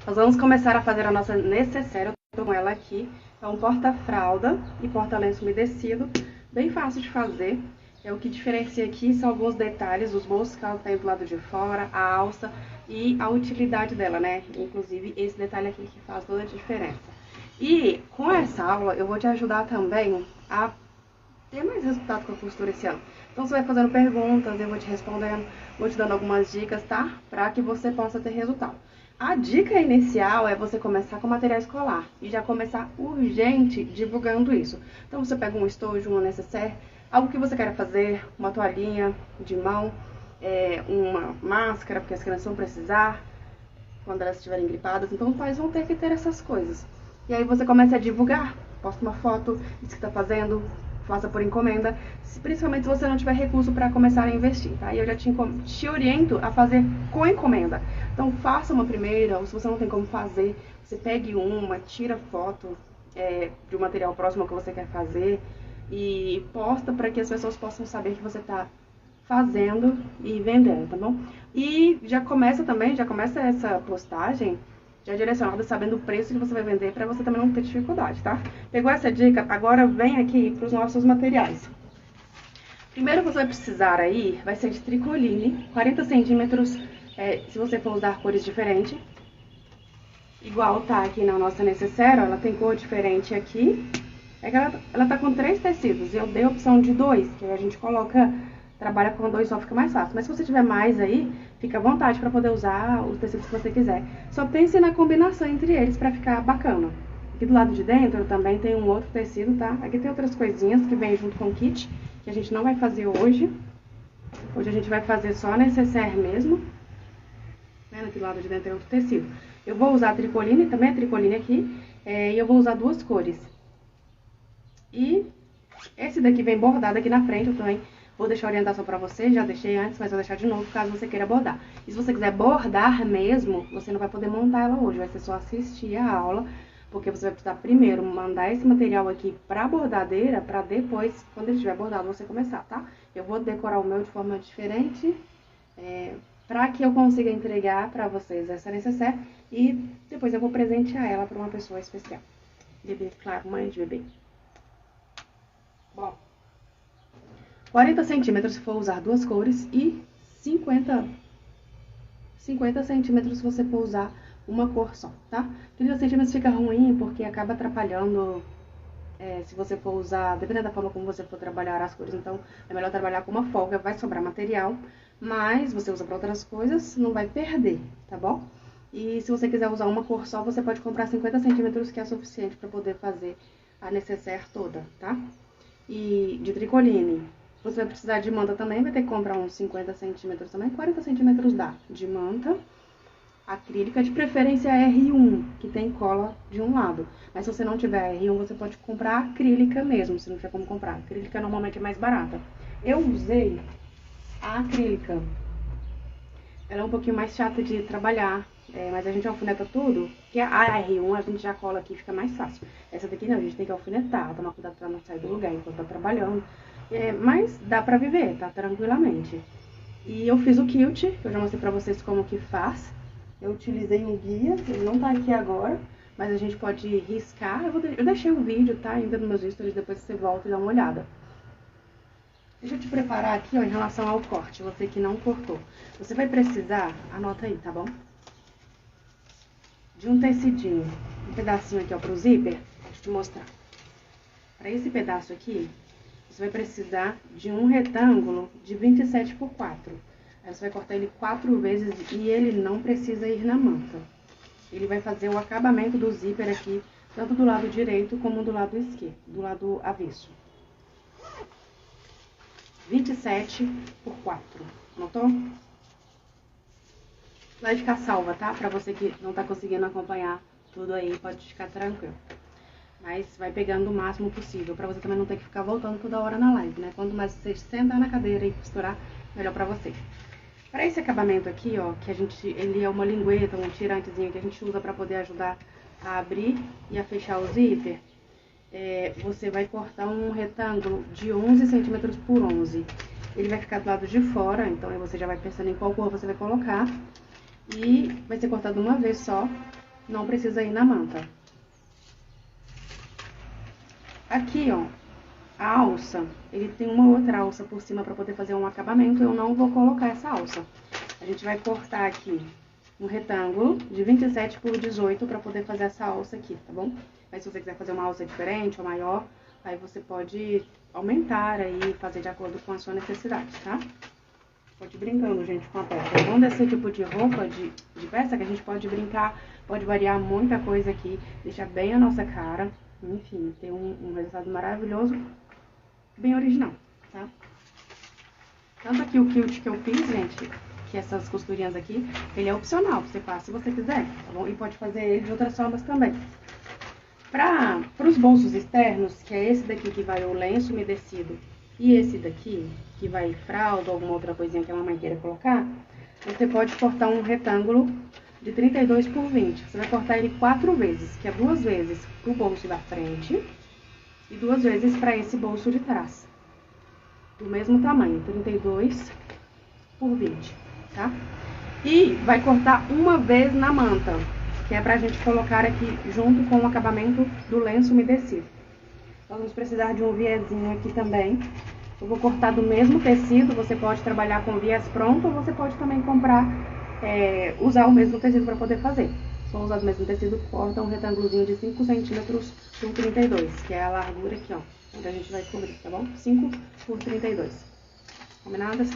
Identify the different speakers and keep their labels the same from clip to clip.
Speaker 1: Nós vamos começar a fazer a nossa necessaire. Eu tô com ela aqui. É um porta-fralda e porta-lenço umedecido. Bem fácil de fazer. O que diferencia aqui são alguns detalhes, os bolsos que ela tem do lado de fora, a alça e a utilidade dela, né? Inclusive esse detalhe aqui que faz toda a diferença. E com essa aula eu vou te ajudar também a ter mais resultado com a costura esse ano. Então você vai fazendo perguntas, eu vou te respondendo, vou te dando algumas dicas, tá? Para que você possa ter resultado. A dica inicial é você começar com material escolar e já começar urgente divulgando isso. Então você pega um estojo, um necessaire, algo que você queira fazer, uma toalhinha de mão, uma máscara, porque as crianças vão precisar quando elas estiverem gripadas. Então os pais vão ter que ter essas coisas. E aí você começa a divulgar, posta uma foto, diz que tá fazendo, faça por encomenda, principalmente se você não tiver recurso para começar a investir, tá? E eu já te oriento a fazer com encomenda. Então faça uma primeira, ou se você não tem como fazer, você pegue uma, tira foto de um material próximo ao que você quer fazer e posta para que as pessoas possam saber que você está fazendo e vendendo, tá bom? E já começa essa postagem já direcionada, sabendo o preço que você vai vender, para você também não ter dificuldade, tá? Pegou essa dica? Agora vem aqui para os nossos materiais. Primeiro que você vai precisar aí, vai ser de tricoline, 40 centímetros, se você for usar cores diferentes. Igual tá aqui na nossa necessaire, ela tem cor diferente aqui. É que ela tá com 3 tecidos, e eu dei a opção de 2, que aí a gente trabalha com 2 só, fica mais fácil. Mas se você tiver mais aí, fica à vontade para poder usar os tecidos que você quiser. Só pense na combinação entre eles para ficar bacana. Aqui do lado de dentro também tem um outro tecido, tá? Aqui tem outras coisinhas que vem junto com o kit, que a gente não vai fazer hoje. Hoje a gente vai fazer só a necessaire mesmo. Aqui do lado de dentro tem outro tecido. Eu vou usar a tricoline, também a tricoline aqui, e eu vou usar 2 cores. E esse daqui vem bordado aqui na frente, eu também vou deixar a orientação pra você, já deixei antes, mas vou deixar de novo, caso você queira bordar. E se você quiser bordar mesmo, você não vai poder montar ela hoje, vai ser só assistir a aula, porque você vai precisar primeiro mandar esse material aqui pra bordadeira, pra depois, quando ele estiver bordado, você começar, tá? Eu vou decorar o meu de forma diferente, pra que eu consiga entregar pra vocês essa necessaire, e depois eu vou presentear ela pra uma pessoa especial. Bebê, claro, mãe de bebê. Bom, 40 centímetros se for usar 2 cores e 50 centímetros se você for usar uma cor só, tá? 30 centímetros fica ruim porque acaba atrapalhando, se você for usar, dependendo da forma como você for trabalhar as cores, então é melhor trabalhar com uma folga, vai sobrar material, mas você usa para outras coisas, não vai perder, tá bom? E se você quiser usar uma cor só, você pode comprar 50 centímetros, que é suficiente para poder fazer a necessaire toda, tá? E de tricoline, você vai precisar de manta também, vai ter que comprar uns 50 centímetros também, 40 centímetros dá de manta acrílica, de preferência R1, que tem cola de um lado. Mas se você não tiver R1, você pode comprar acrílica mesmo, se não tiver como comprar. A acrílica normalmente é mais barata. Eu usei a acrílica. Ela é um pouquinho mais chata de trabalhar, mas a gente alfineta tudo, que a R1 a gente já cola aqui, fica mais fácil. Essa daqui não, a gente tem que alfinetar, tomar cuidado pra não sair do lugar enquanto tá trabalhando. Mas dá pra viver, tá? Tranquilamente. E eu fiz o quilt, que eu já mostrei pra vocês como que faz. Eu utilizei um guia, ele não tá aqui agora, mas a gente pode riscar. Eu deixei o vídeo, tá? Ainda nos meus stories, depois você volta e dá uma olhada. Deixa eu te preparar aqui, ó, em relação ao corte, você que não cortou. Você vai precisar, anota aí, tá bom? De um tecidinho, um pedacinho aqui, ó, pro zíper. Deixa eu te mostrar. Para esse pedaço aqui, você vai precisar de um retângulo de 27 por 4. Aí você vai cortar ele 4 vezes e ele não precisa ir na manta. Ele vai fazer o acabamento do zíper aqui, tanto do lado direito como do lado esquerdo, do lado avesso. 27 por 4. Anotou? Vai ficar salva, tá? Pra você que não tá conseguindo acompanhar tudo aí, pode ficar tranquilo. Mas vai pegando o máximo possível, pra você também não ter que ficar voltando toda hora na live, né? Quanto mais você sentar na cadeira e costurar, melhor pra você. Pra esse acabamento aqui, ó, que ele é uma lingueta, um tirantezinho que a gente usa pra poder ajudar a abrir e a fechar o zíper, você vai cortar um retângulo de 11 centímetros por 11. Ele vai ficar do lado de fora, então aí você já vai pensando em qual cor você vai colocar. E vai ser cortado uma vez só, não precisa ir na manta. Aqui, ó, a alça, ele tem uma outra alça por cima para poder fazer um acabamento. Eu não vou colocar essa alça. A gente vai cortar aqui um retângulo de 27 por 18 para poder fazer essa alça aqui, tá bom? Mas se você quiser fazer uma alça diferente ou maior, aí você pode aumentar aí, fazer de acordo com a sua necessidade, tá? Pode ir brincando, gente, com a peça. É bom desse tipo de roupa, de peça, que a gente pode brincar, pode variar muita coisa aqui, deixar bem a nossa cara, enfim, ter um resultado maravilhoso, bem original, tá? Tanto aqui o quilt que eu fiz, gente, que essas costurinhas aqui, ele é opcional, você faz se você quiser, tá bom? E pode fazer ele de outras formas também. Para os bolsos externos, que é esse daqui que vai o lenço umedecido e esse daqui, que vai fralda ou alguma outra coisinha que a mamãe queira colocar, você pode cortar um retângulo de 32 por 20. Você vai cortar ele 4 vezes, que é 2 vezes pro bolso da frente e 2 vezes para esse bolso de trás. Do mesmo tamanho, 32 por 20, tá? E vai cortar uma vez na manta, que é pra gente colocar aqui junto com o acabamento do lenço umedecido. Nós vamos precisar de um viezinho aqui também. Eu vou cortar do mesmo tecido, você pode trabalhar com viés pronto ou você pode também comprar, usar o mesmo tecido para poder fazer. Se for usar o mesmo tecido, corta um retângulozinho de 5 centímetros por 32, que é a largura aqui, ó, onde a gente vai cobrir, tá bom? 5 por 32. Combinadas?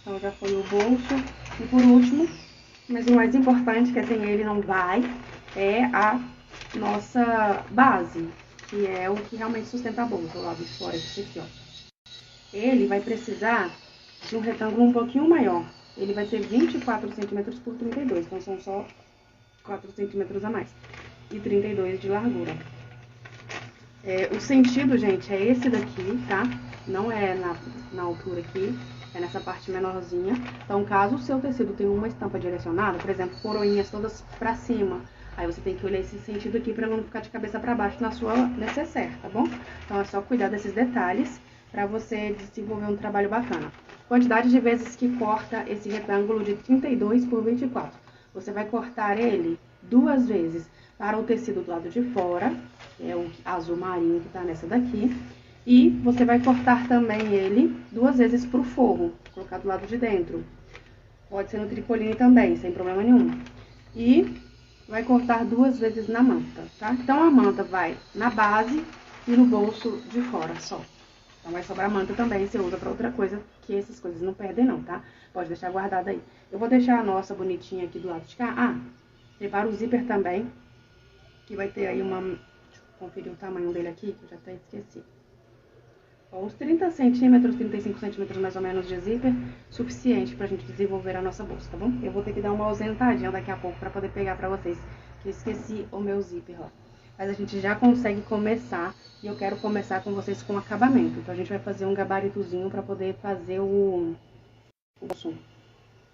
Speaker 1: Então já foi o bolso. E por último, mas o mais importante, que sem ele não vai, é a nossa base, que é o que realmente sustenta a bolsa, o lado de fora, esse aqui, ó. Ele vai precisar de um retângulo um pouquinho maior. Ele vai ser 24 centímetros por 32, então são só 4 centímetros a mais. E 32 de largura. O sentido, gente, é esse daqui, tá? Não é na altura aqui, é nessa parte menorzinha. Então, caso o seu tecido tenha uma estampa direcionada, por exemplo, coroinhas todas pra cima, aí você tem que olhar esse sentido aqui pra não ficar de cabeça pra baixo na sua necessaire, tá bom? Então, é só cuidar desses detalhes pra você desenvolver um trabalho bacana. Quantidade de vezes que corta esse retângulo de 32 por 24. Você vai cortar ele 2 vezes para o tecido do lado de fora, é o azul marinho que tá nessa daqui. E você vai cortar também ele 2 vezes pro forro, colocar do lado de dentro. Pode ser no tricoline também, sem problema nenhum. E vai cortar 2 vezes na manta, tá? Então, a manta vai na base e no bolso de fora só. Então, vai sobrar manta também, você usa pra outra coisa, que essas coisas não perdem não, tá? Pode deixar guardada aí. Eu vou deixar a nossa bonitinha aqui do lado de cá. Ah, prepara o zíper também, que vai ter aí uma... Deixa eu conferir o tamanho dele aqui, que eu já até esqueci. Uns 30 centímetros, 35 centímetros mais ou menos de zíper, suficiente pra gente desenvolver a nossa bolsa, tá bom? Eu vou ter que dar uma ausentadinha daqui a pouco pra poder pegar pra vocês, que eu esqueci o meu zíper, ó. Mas a gente já consegue começar, e eu quero começar com vocês com acabamento. Então, a gente vai fazer um gabaritozinho pra poder fazer o bolso.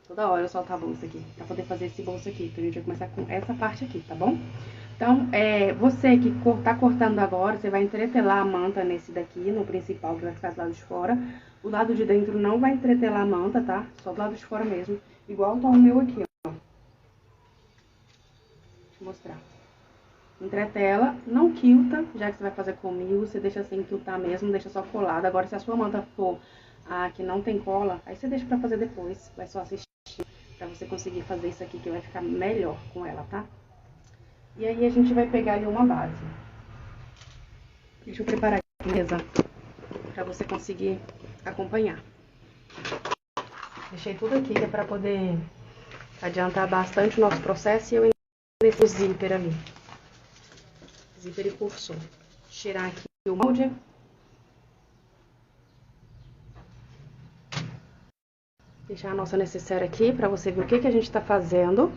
Speaker 1: Toda hora eu solto a bolsa aqui, pra poder fazer esse bolso aqui. Então, a gente vai começar com essa parte aqui, tá bom? Então, você que tá cortando agora, você vai entretelar a manta nesse daqui, no principal, que vai ficar do lado de fora. O lado de dentro não vai entretelar a manta, tá? Só do lado de fora mesmo. Igual tá o meu aqui, ó. Deixa eu mostrar. Entretela, não quilta, já que você vai fazer comigo, você deixa sem quiltar mesmo, deixa só colada. Agora, se a sua manta for a que não tem cola, aí você deixa pra fazer depois. Vai só assistir pra você conseguir fazer isso aqui, que vai ficar melhor com ela, tá? E aí, a gente vai pegar ali uma base. Deixa eu preparar aqui a mesa pra você conseguir acompanhar. Deixei tudo aqui, que é pra poder adiantar bastante o nosso processo. E eu nesse zíper ali. Zíper e cursor. Tirar aqui o molde. Deixar a nossa necessaire aqui pra você ver o que a gente tá fazendo.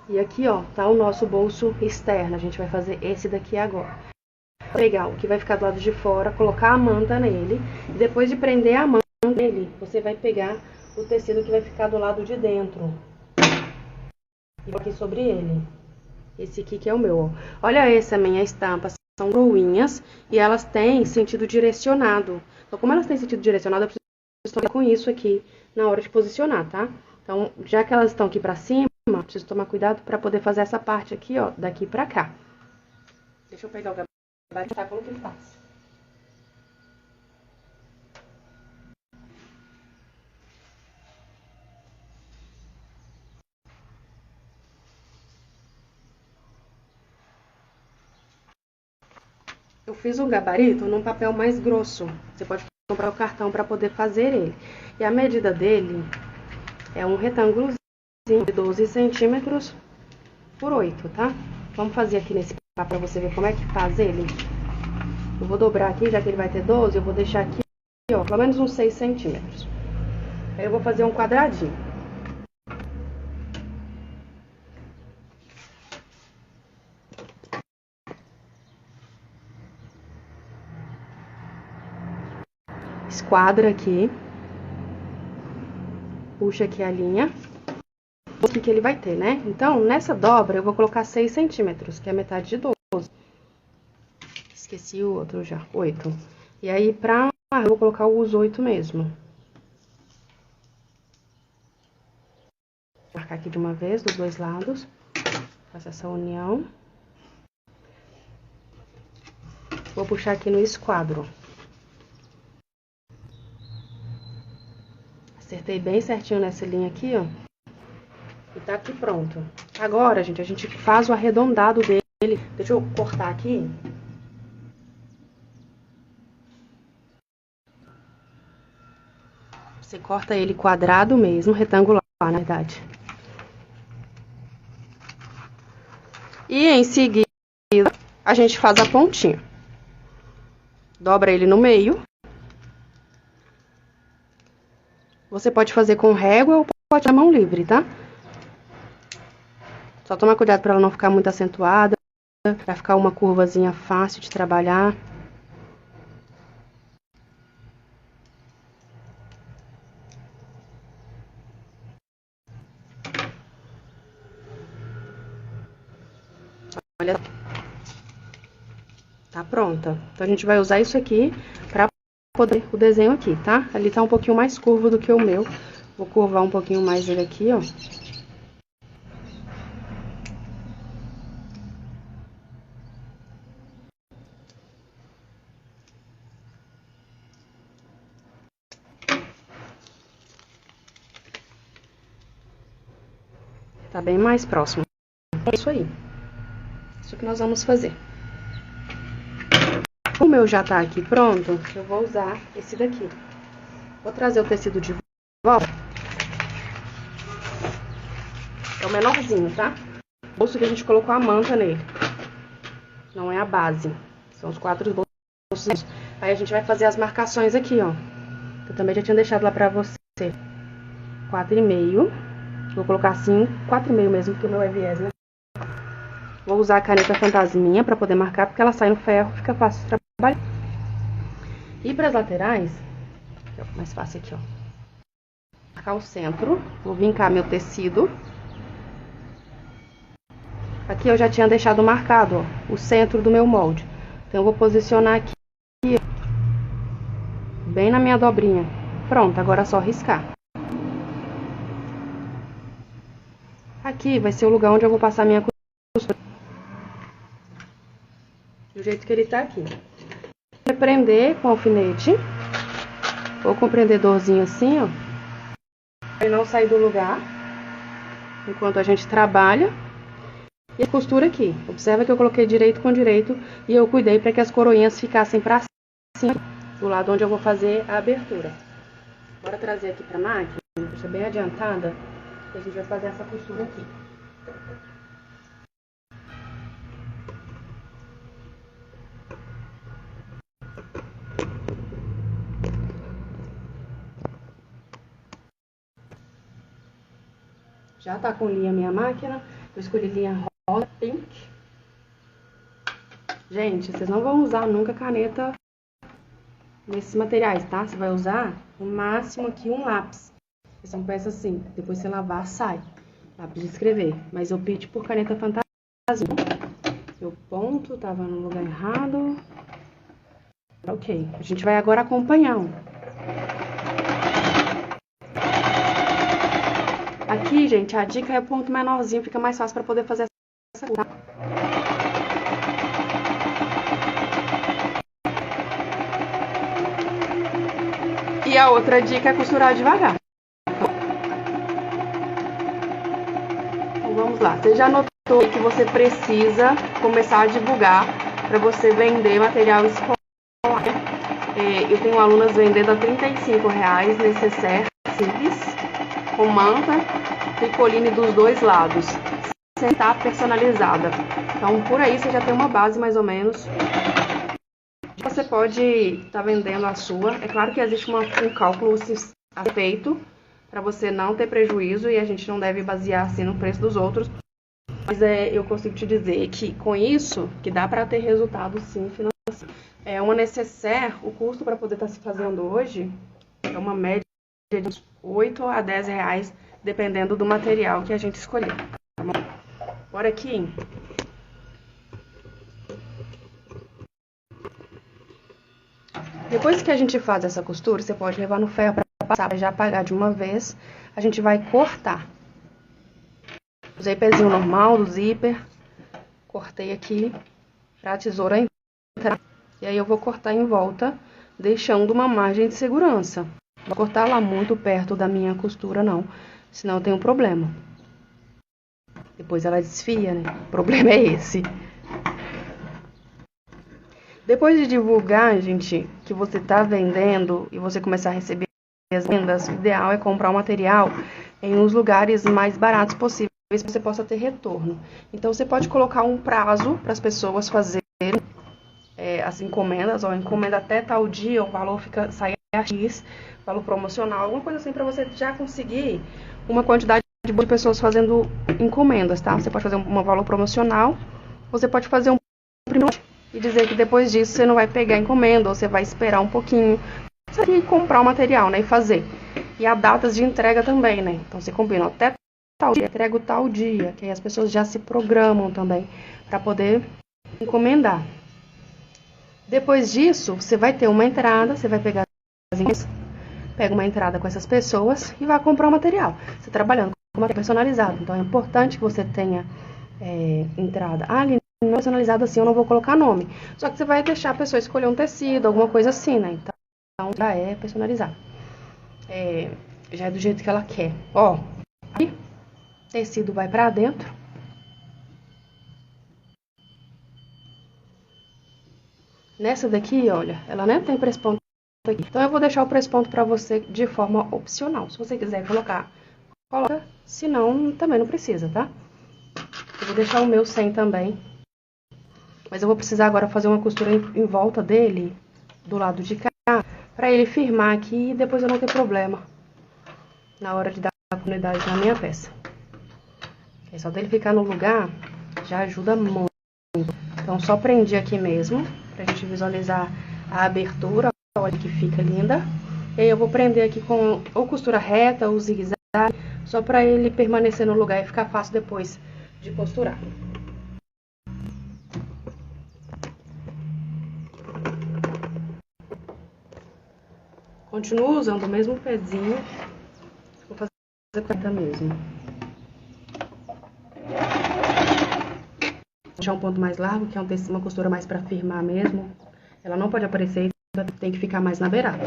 Speaker 1: E aqui, ó, tá o nosso bolso externo. A gente vai fazer esse daqui agora. Legal, o que vai ficar do lado de fora, colocar a manta nele. E depois de prender a manta nele, você vai pegar o tecido que vai ficar do lado de dentro. E aqui sobre ele. Esse aqui que é o meu, ó. Olha essa a minha estampa. São coroinhas e elas têm sentido direcionado. Então, como elas têm sentido direcionado, eu preciso estar com isso aqui na hora de posicionar, tá? Então, já que elas estão aqui pra cima, preciso tomar cuidado para poder fazer essa parte aqui, ó, daqui pra cá. Deixa eu pegar o gabarito, tá? Como que ele faz? Eu fiz um gabarito num papel mais grosso. Você pode comprar o cartão para poder fazer ele. E a medida dele é um retângulozinho de 12 centímetros por 8, tá? Vamos fazer aqui nesse papel para você ver como é que faz ele. Eu vou dobrar aqui, já que ele vai ter 12, eu vou deixar aqui, ó, pelo menos uns 6 centímetros. Aí eu vou fazer um quadradinho. Esquadra aqui. Puxa aqui a linha. O que ele vai ter, né? Então, nessa dobra, eu vou colocar 6 centímetros, que é metade de 12. Esqueci o outro já, 8. E aí, pra eu vou colocar os 8 mesmo. Vou marcar aqui de uma vez, dos dois lados. Faço essa união. Vou puxar aqui no esquadro. Acertei bem certinho nessa linha aqui, ó. E tá aqui pronto. Agora, gente, a gente faz o arredondado dele. Deixa eu cortar aqui. Você corta ele quadrado mesmo, retangular, na verdade. E em seguida, a gente faz a pontinha. Dobra ele no meio. Você pode fazer com régua ou pode na mão livre, tá? Só tomar cuidado para ela não ficar muito acentuada. Vai ficar uma curvazinha fácil de trabalhar. Olha, tá pronta. Então, a gente vai usar isso aqui pra poder o desenho aqui, tá? Ali tá um pouquinho mais curvo do que o meu. Vou curvar um pouquinho mais ele aqui, ó. Tá bem mais próximo. É isso aí. Isso que nós vamos fazer. O meu já tá aqui pronto, eu vou usar esse daqui. Vou trazer o tecido de volta. É o menorzinho, tá? O bolso que a gente colocou a manta nele. Não é a base. São os 4 bolsos. Aí a gente vai fazer as marcações aqui, ó. Eu também já tinha deixado lá pra você. 4,5. Vou colocar assim, 4,5 mesmo, porque o meu é viés, né? Vou usar a caneta fantasminha pra poder marcar, porque ela sai no ferro, fica fácil de trabalhar. E pras laterais, é mais fácil aqui, ó. Marcar o centro, vou vincar meu tecido. Aqui eu já tinha deixado marcado, ó, o centro do meu molde. Então eu vou posicionar aqui, bem na minha dobrinha. Pronto, agora é só riscar. Aqui vai ser o lugar onde eu vou passar minha costura. Do jeito que ele tá aqui. Vou prender com alfinete. Ou com prendedorzinho assim, ó. Pra não sair do lugar. Enquanto a gente trabalha. E a costura aqui. Observa que eu coloquei direito com direito. E eu cuidei para que as coroinhas ficassem pra cima. Do lado onde eu vou fazer a abertura. Bora trazer aqui pra máquina. Deixa bem adiantada. A gente vai fazer essa costura aqui. Já tá com linha a minha máquina. Eu escolhi linha rosa pink. Gente, vocês não vão usar nunca caneta nesses materiais, tá? Você vai usar no máximo aqui um lápis. São peças assim, depois você lavar, sai. Lápis de escrever. Mas eu optei por caneta fantasminha. Meu ponto tava no lugar errado. Ok. A gente vai agora acompanhar. Aqui, gente, a dica é ponto menorzinho, fica mais fácil para poder fazer essa costura. E a outra dica é costurar devagar. Então, vamos lá. Você já notou que você precisa começar a divulgar para você vender material escolar? Eu tenho alunas vendendo a R$35 necessaire simples, com manta, tricoline dos dois lados, sem estar personalizada. Então, por aí você já tem uma base mais ou menos. Você pode estar vendendo a sua. É claro que existe um cálculo feito para você não ter prejuízo e a gente não deve basear assim no preço dos outros. Mas eu consigo te dizer que com isso, que dá para ter resultado sim financeiro. Uma necessaire, o custo para poder estar se fazendo hoje é uma média de uns R$8 a R$10, dependendo do material que a gente escolher. Tá bom? Bora aqui. Depois que a gente faz essa costura, você pode levar no ferro para passar, para já apagar de uma vez. A gente vai cortar. Usei pezinho normal do zíper, cortei aqui para a tesoura entrar. E aí eu vou cortar em volta, deixando uma margem de segurança. Não vou cortar lá muito perto da minha costura, não, senão eu tenho um problema. Depois ela desfia, né? O problema é esse. Depois de divulgar, gente, que você tá vendendo e você começar a receber as vendas, o ideal é comprar o material em uns lugares mais baratos possíveis para que você possa ter retorno. Então, você pode colocar um prazo para as pessoas fazerem as encomendas, ó, encomenda até tal dia, o valor sai a X, valor promocional, alguma coisa assim, para você já conseguir uma quantidade de pessoas fazendo encomendas, tá? Você pode fazer um valor promocional, você pode fazer um e dizer que depois disso você não vai pegar encomenda, ou você vai esperar um pouquinho, você tem que comprar o material, né, e fazer. E há datas de entrega também, né? Então você combina até tal dia, entrego tal dia, que aí as pessoas já se programam também para poder encomendar. Depois disso, você vai ter uma entrada, você vai pegar as encomendas, pega uma entrada com essas pessoas e vai comprar o material. Você trabalhando com material personalizado, então é importante que você tenha entrada. Não é personalizado assim, eu não vou colocar nome. Só que você vai deixar a pessoa escolher um tecido, alguma coisa assim, né? Então já é personalizado. Já é do jeito que ela quer. Ó, aí, tecido vai pra dentro. Nessa daqui, olha, ela nem tem press-ponto aqui. Então eu vou deixar o press-ponto pra você de forma opcional. Se você quiser colocar, coloca. Se não, também não precisa, tá? Eu vou deixar o meu sem também. Mas eu vou precisar agora fazer uma costura em volta dele, do lado de cá, pra ele firmar aqui e depois eu não ter problema na hora de dar continuidade na minha peça. É só dele ficar no lugar, já ajuda muito. Então, só prendi aqui mesmo, pra gente visualizar a abertura, olha que fica linda. E aí eu vou prender aqui com ou costura reta ou zigue-zague, só pra ele permanecer no lugar e ficar fácil depois de costurar. Continuo usando o mesmo pezinho, vou fazer reta mesmo. Deixar um ponto mais largo, que é uma costura mais pra firmar mesmo. Ela não pode aparecer, tem que ficar mais na beirada.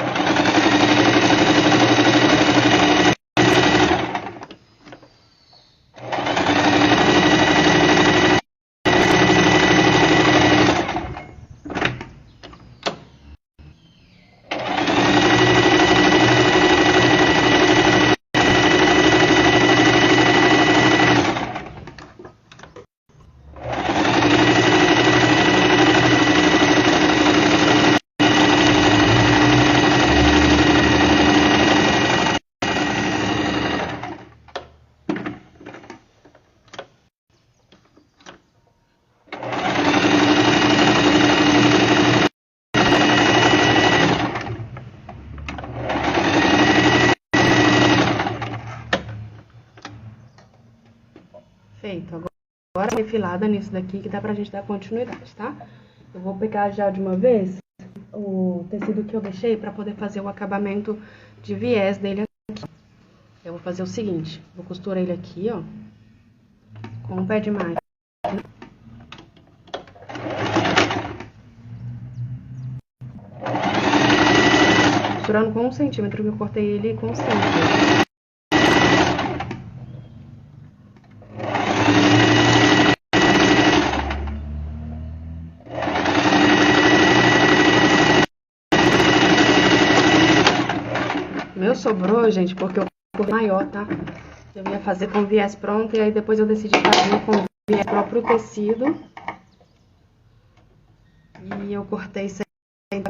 Speaker 1: Feito. Agora refilada nisso daqui que dá pra gente dar continuidade, tá? Eu vou pegar já de uma vez o tecido que eu deixei pra poder fazer o acabamento de viés dele aqui. Eu vou fazer o seguinte, vou costurar ele aqui, ó, com um pé de máquina. Costurando com 1 centímetro, que eu cortei ele com 5. Meu sobrou, gente, porque eu cortei maior, tá? Eu ia fazer com viés pronto e aí depois eu decidi fazer com viés próprio tecido. E eu cortei sem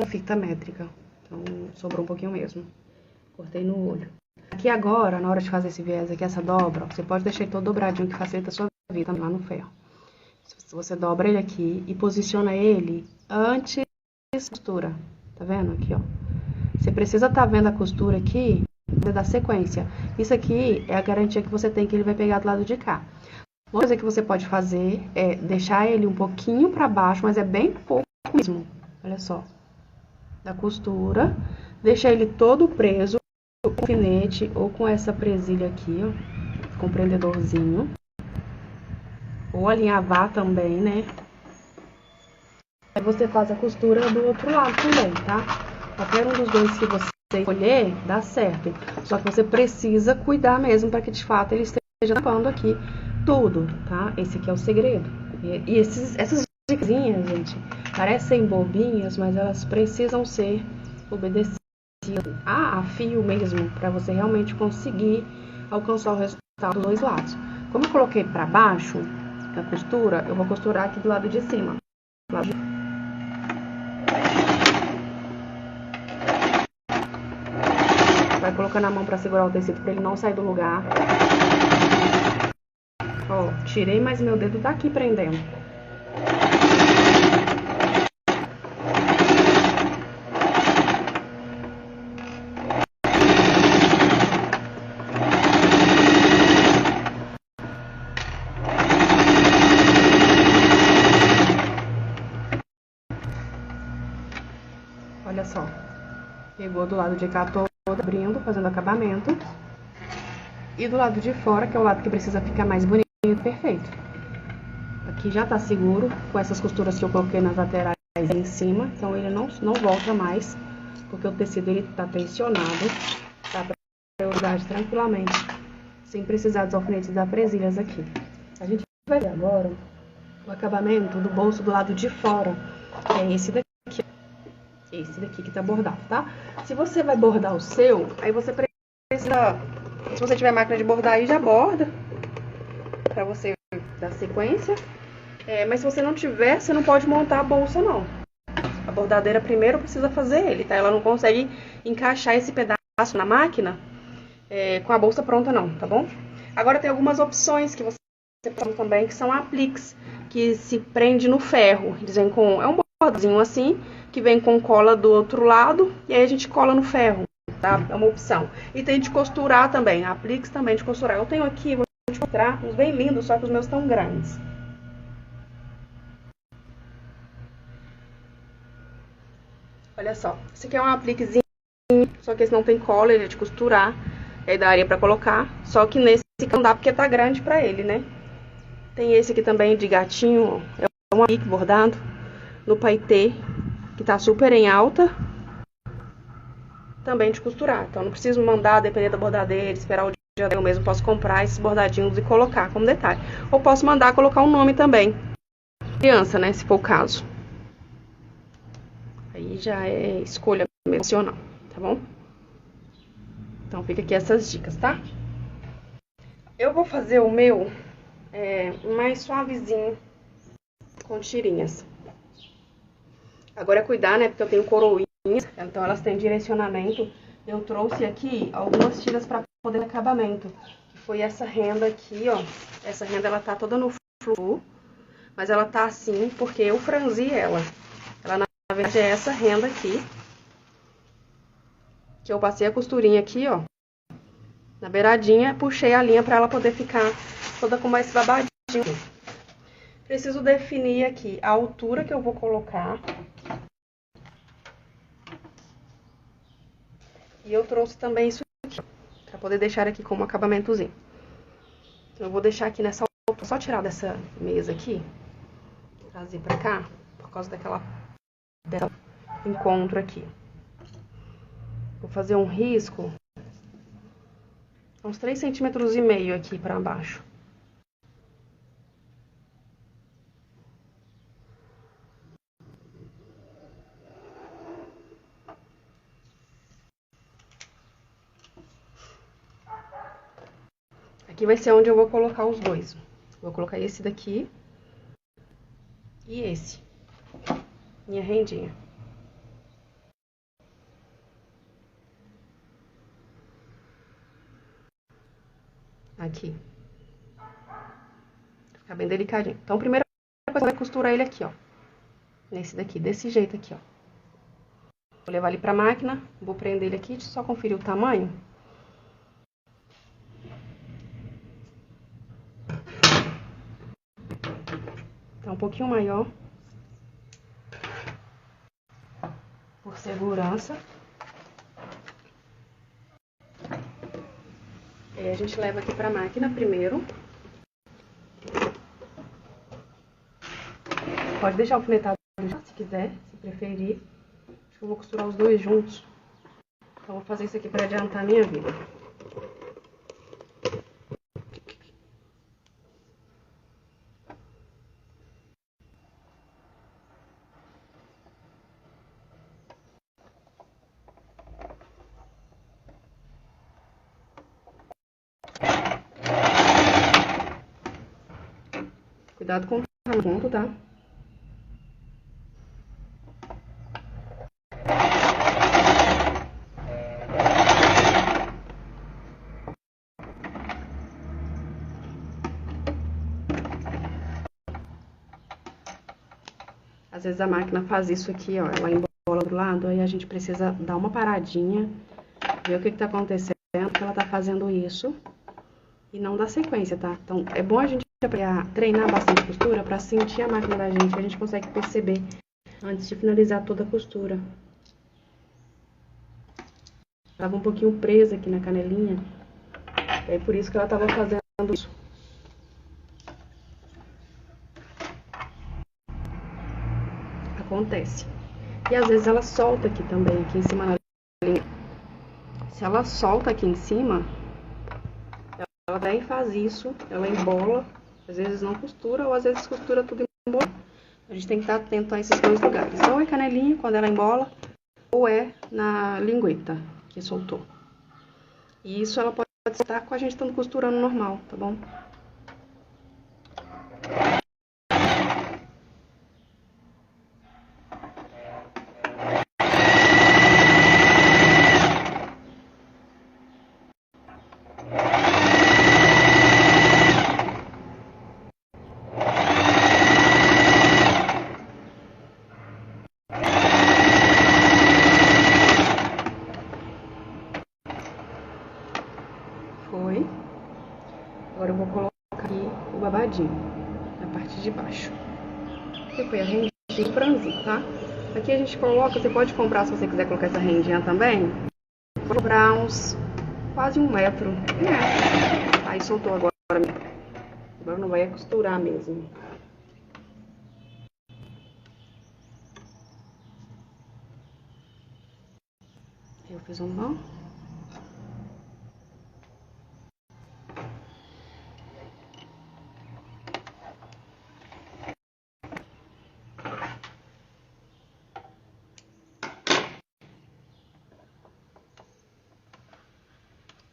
Speaker 1: fita métrica. Então, sobrou um pouquinho mesmo. Cortei no olho. Aqui agora, na hora de fazer esse viés aqui, essa dobra, você pode deixar ele todo dobradinho, que facilita a sua vida lá no ferro. Você dobra ele aqui e posiciona ele antes da costura. Tá vendo? Aqui, ó. Você precisa estar vendo a costura aqui, da sequência. Isso aqui é a garantia que você tem que ele vai pegar do lado de cá. Uma coisa que você pode fazer é deixar ele um pouquinho pra baixo, mas é bem pouco mesmo. Olha só. Da costura, deixar ele todo preso com alfinete ou com essa presilha aqui, ó, com prendedorzinho. Ou alinhavar também, né? Aí você faz a costura do outro lado também, tá? Qualquer um dos dois que você escolher, dá certo. Só que você precisa cuidar mesmo para que de fato ele esteja tampando aqui tudo, tá? Esse aqui é o segredo. E essas dicasinhas, gente, parecem bobinhas, mas elas precisam ser obedecidas a fio mesmo, para você realmente conseguir alcançar o resultado dos dois lados. Como eu coloquei para baixo a costura, eu vou costurar aqui do lado de cima. Vai colocando a mão para segurar o tecido para ele não sair do lugar. Ó, tirei, mas meu dedo tá aqui prendendo. Olha só. Pegou do lado de cá todo abrindo, fazendo acabamento. E do lado de fora, que é o lado que precisa ficar mais bonito, perfeito. Aqui já tá seguro, com essas costuras que eu coloquei nas laterais em cima. Então ele não volta mais, porque o tecido ele tá tensionado. Dá pra eu usar tranquilamente, sem precisar dos alfinetes da presilhas aqui. A gente vai ver agora o acabamento do bolso do lado de fora, que é esse daqui. Esse daqui que tá bordado, tá? Se você vai bordar o seu, aí você precisa... Se você tiver máquina de bordar aí, já borda. Pra você dar sequência. Mas se você não tiver, você não pode montar a bolsa, não. A bordadeira primeiro precisa fazer ele, tá? Ela não consegue encaixar esse pedaço na máquina com a bolsa pronta, não, tá bom? Agora tem algumas opções que você pode também, que são apliques, que se prende no ferro. Eles vêm com... É um bordazinho assim, que vem com cola do outro lado, e aí a gente cola no ferro, tá? É uma opção. E tem de costurar também, apliques também de costurar. Eu tenho aqui, vou te mostrar, uns bem lindos, só que os meus estão grandes. Olha só, esse aqui é um apliquezinho, só que esse não tem cola, ele é de costurar, aí daria pra colocar, só que nesse aqui não dá porque tá grande pra ele, né? Tem esse aqui também de gatinho, ó, é um aplique bordado no paetê, que tá super em alta, também de costurar. Então não preciso mandar, depender da bordadeira, esperar o dia, eu mesmo posso comprar esses bordadinhos e colocar como detalhe. Ou posso mandar colocar um nome também, criança, né, se for o caso. Aí já é escolha emocional, tá bom? Então fica aqui essas dicas, tá? Eu vou fazer o meu mais suavezinho, com tirinhas. Agora é cuidar, né, porque eu tenho coroinhas, então elas têm direcionamento. Eu trouxe aqui algumas tiras para poder acabamento. Que foi essa renda aqui, ó. Essa renda, ela tá toda no flu, mas ela tá assim porque eu franzi ela. Ela, na verdade, é essa renda aqui. Que eu passei a costurinha aqui, ó. Na beiradinha, puxei a linha para ela poder ficar toda com mais babadinho. Preciso definir aqui a altura que eu vou colocar. E eu trouxe também isso aqui, pra poder deixar aqui como acabamentozinho. Então, eu vou deixar aqui nessa altura, só tirar dessa mesa aqui, trazer pra cá, por causa dessa encontro aqui. Vou fazer um risco, uns 3,5 centímetros aqui pra baixo. Aqui vai ser onde eu vou colocar os dois. Vou colocar esse daqui e esse. Minha rendinha. Aqui. Vai ficar bem delicadinho. Então, a primeira coisa é costurar ele aqui, ó. Nesse daqui, desse jeito aqui, ó. Vou levar ele pra máquina, vou prender ele aqui, deixa eu só conferir o tamanho. Tá um pouquinho maior. Por segurança. E aí a gente leva aqui pra máquina primeiro. Pode deixar alfinetado se quiser, se preferir. Acho que eu vou costurar os dois juntos. Então, vou fazer isso aqui pra adiantar a minha vida. Cuidado com o ponto, tá? Às vezes a máquina faz isso aqui, ó, ela embola do lado, aí a gente precisa dar uma paradinha, ver o que tá acontecendo, que ela tá fazendo isso, e não dar sequência, tá? Então, é bom a gente treinar bastante costura pra sentir a máquina da gente, que a gente consegue perceber antes de finalizar toda a costura. Tava um pouquinho presa aqui na canelinha, é por isso que ela tava fazendo isso. Acontece. E às vezes ela solta aqui também, aqui em cima na linha. Se ela solta aqui em cima, ela daí faz isso, ela embola, às vezes não costura, ou às vezes costura tudo embolado. A gente tem que estar atento a esses dois lugares. Ou é canelinha, quando ela embola, ou é na lingueta, que soltou. E isso ela pode soltar com a gente estando costurando normal, tá bom? Foi. Agora eu vou colocar aqui o babadinho na parte de baixo. Que foi a rendinha de franzir, tá? Aqui a gente coloca, você pode comprar, se você quiser colocar essa rendinha também, vou comprar uns quase 1 metro. Aí soltou agora. Agora não vai costurar mesmo. Eu fiz um nó.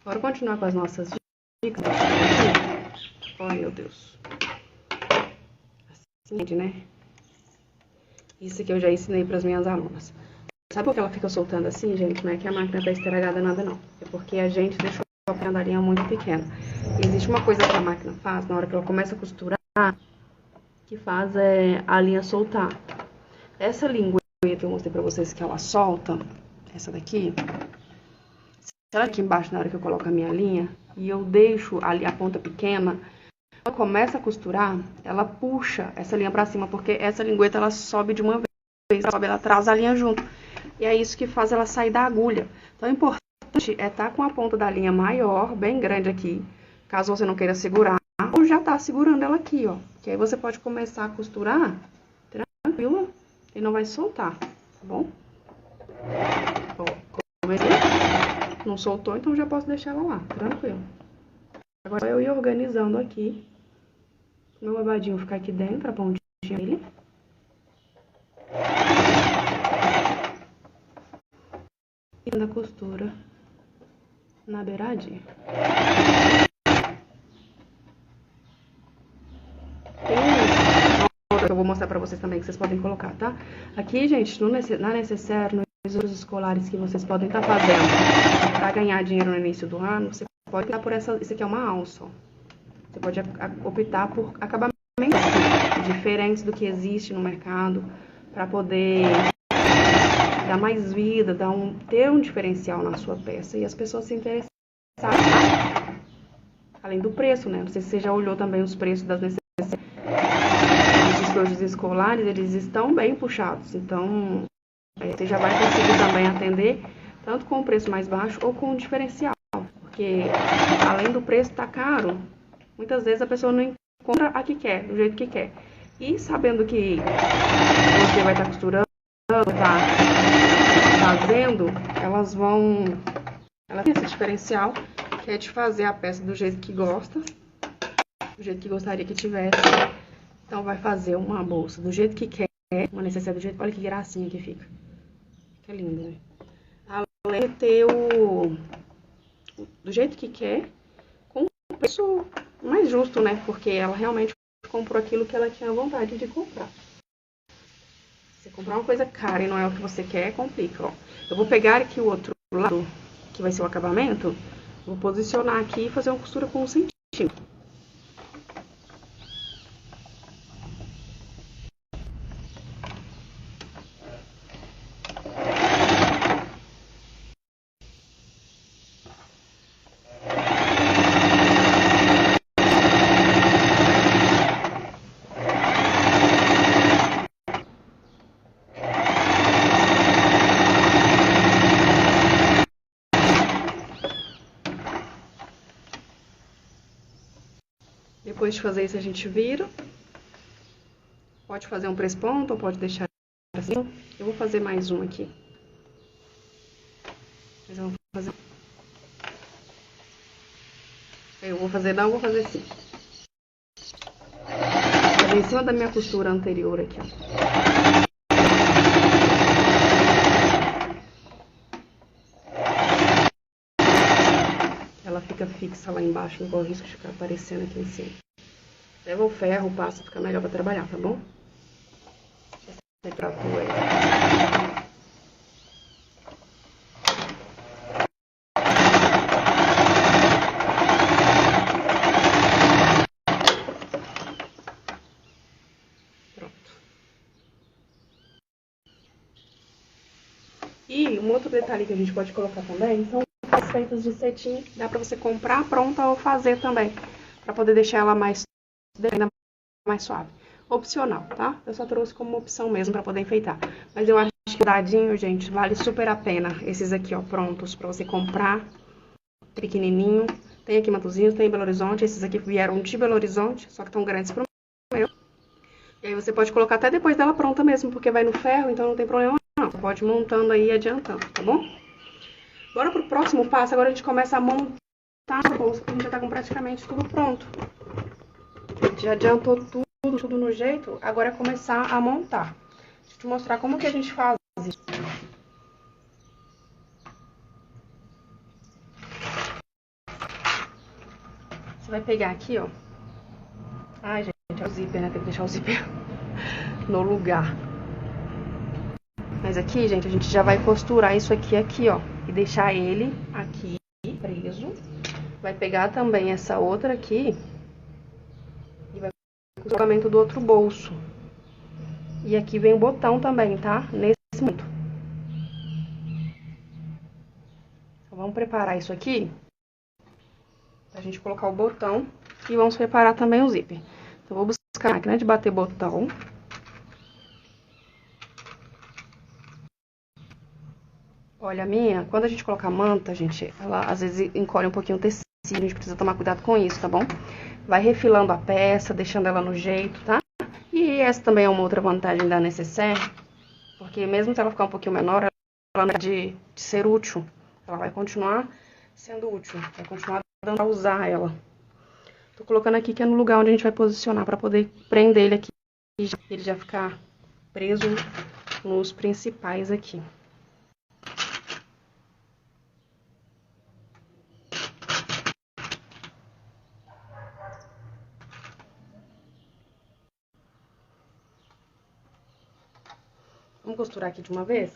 Speaker 1: Bora continuar com as nossas dicas. Ai, meu Deus. Assim, né? Isso aqui eu já ensinei para as minhas alunas. Sabe por que ela fica soltando assim, gente? Não é que a máquina tá estragada nada, não. É porque a gente deixou a prendarinha muito pequena. E existe uma coisa que a máquina faz, na hora que ela começa a costurar, que faz a linha soltar. Essa lingueta que eu mostrei pra vocês que ela solta, essa daqui, se ela aqui embaixo, na hora que eu coloco a minha linha, e eu deixo ali a ponta pequena, ela começa a costurar, ela puxa essa linha pra cima, porque essa lingueta ela sobe de uma vez, ela traz a linha junto. E é isso que faz ela sair da agulha. Então é importante é tá com a ponta da linha maior, bem grande aqui, caso você não queira segurar, ou já tá segurando ela aqui, ó. Que aí você pode começar a costurar tranquilo e não vai soltar, tá bom? Ó, comecei, não soltou, então já posso deixar ela lá, tranquilo. Agora eu ir organizando aqui, meu babadinho ficar aqui dentro, a pontinha dele. E da costura na beiradinha. Eu vou mostrar pra vocês também que vocês podem colocar, tá? Aqui, gente, na necessaire, nos usos escolares que vocês podem estar fazendo pra ganhar dinheiro no início do ano, você pode optar por essa, isso aqui é uma alça, ó. Você pode optar por acabamentos diferentes do que existe no mercado, pra poder dar mais vida, ter um diferencial na sua peça e as pessoas se interessarem, tá? Além do preço, né? Não sei se você já olhou também os preços das necessidades. Os estojos escolares, eles estão bem puxados, então você já vai conseguir também atender tanto com o preço mais baixo ou com o diferencial, porque além do preço estar caro, muitas vezes a pessoa não encontra a que quer, do jeito que quer. E sabendo que você vai estar costurando, tá fazendo, ela tem esse diferencial, que é de fazer a peça do jeito que gosta, do jeito que gostaria que tivesse. Então vai fazer uma bolsa do jeito que quer, uma necessidade do jeito, olha que gracinha que fica. Fica lindo, né? Além de ter do jeito que quer, com um preço mais justo, né? Porque ela realmente comprou aquilo que ela tinha vontade de comprar. Se comprar uma coisa cara e não é o que você quer, complica, ó. Eu vou pegar aqui o outro lado, que vai ser o acabamento, vou posicionar aqui e fazer uma costura com 1 centímetro. Depois de fazer isso, a gente vira. Pode fazer um press-ponto ou pode deixar assim. Eu vou fazer mais um aqui. Mas eu vou fazer... Eu vou fazer, não, eu vou fazer assim. Vou fazer em cima da minha costura anterior aqui, ó. Ela fica fixa lá embaixo, não corre risco de ficar aparecendo aqui em cima. Leva o ferro, passa, fica melhor pra trabalhar, tá bom? Temperatura aí. Pronto. E um outro detalhe que a gente pode colocar também são as feitas de cetim. Dá pra você comprar pronta ou fazer também, pra poder deixar ela ainda mais suave. Opcional, tá? Eu só trouxe como opção mesmo pra poder enfeitar. Mas eu acho que o dadinho, gente, vale super a pena. Esses aqui, ó, prontos pra você comprar. Pequenininho. Tem aqui em Matosinhos, tem em Belo Horizonte. Esses aqui vieram de Belo Horizonte, só que estão grandes pro meu. E aí você pode colocar até depois dela pronta mesmo, porque vai no ferro, então não tem problema não. Você pode ir montando aí e adiantando, tá bom? Bora pro próximo passo. Agora a gente começa a montar a bolsa, porque a gente já tá com praticamente tudo pronto. A gente já adiantou tudo no jeito, agora é começar a montar. Deixa eu te mostrar como que a gente faz isso. Você vai pegar aqui, ó. Ai, gente, é o zíper, né? Tem que deixar o zíper no lugar. Mas aqui, gente, a gente já vai costurar isso aqui, ó. E deixar ele aqui preso. Vai pegar também essa outra aqui e vai o acabamento do outro bolso. E aqui vem o botão também, tá? Nesse momento. Então, vamos preparar isso aqui. Pra gente colocar o botão. E vamos preparar também o zíper. Então, vou buscar a máquina de bater botão. Olha, a minha, quando a gente coloca a manta, gente, ela às vezes encolhe um pouquinho o tecido, a gente precisa tomar cuidado com isso, tá bom? Vai refilando a peça, deixando ela no jeito, tá? E essa também é uma outra vantagem da necessaire, porque mesmo se ela ficar um pouquinho menor, ela não é de ser útil. Ela vai continuar sendo útil, vai continuar dando pra usar ela. Tô colocando aqui que é no lugar onde a gente vai posicionar pra poder prender ele aqui e ele já ficar preso nos principais aqui. Vamos costurar aqui de uma vez?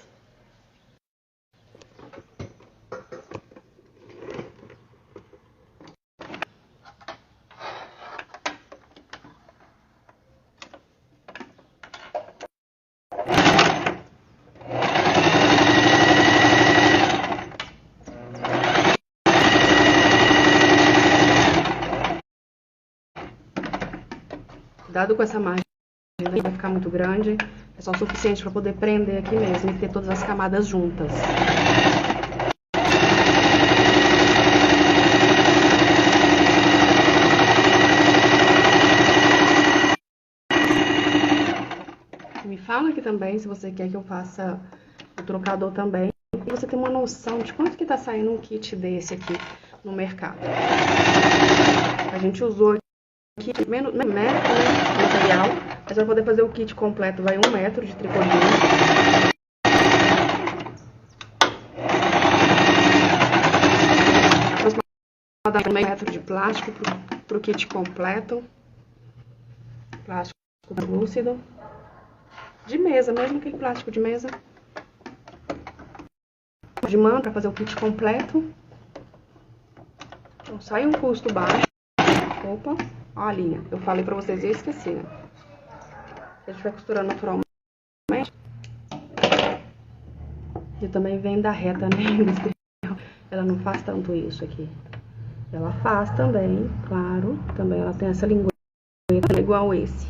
Speaker 1: Cuidado com essa margem, não vai ficar muito grande. É só o suficiente para poder prender aqui mesmo e ter todas as camadas juntas. Me fala aqui também se você quer que eu faça o trocador também. E você tem uma noção de quanto que tá saindo um kit desse aqui no mercado. A gente usou aqui menos metro, né, material, mas para poder fazer o kit completo vai 1 metro de tricotinho. Aproximadamente 1 metro de plástico para o kit completo. Plástico lúcido. De mesa, mesmo aquele plástico de mesa. De manta para fazer o kit completo. Então sai um custo baixo. Opa, ó a linha. Eu falei pra vocês e eu esqueci, né? Se a gente vai costurando naturalmente. E também vem da reta, né? Ela não faz tanto isso aqui. Ela faz também, claro. Também ela tem essa lingueta igual esse.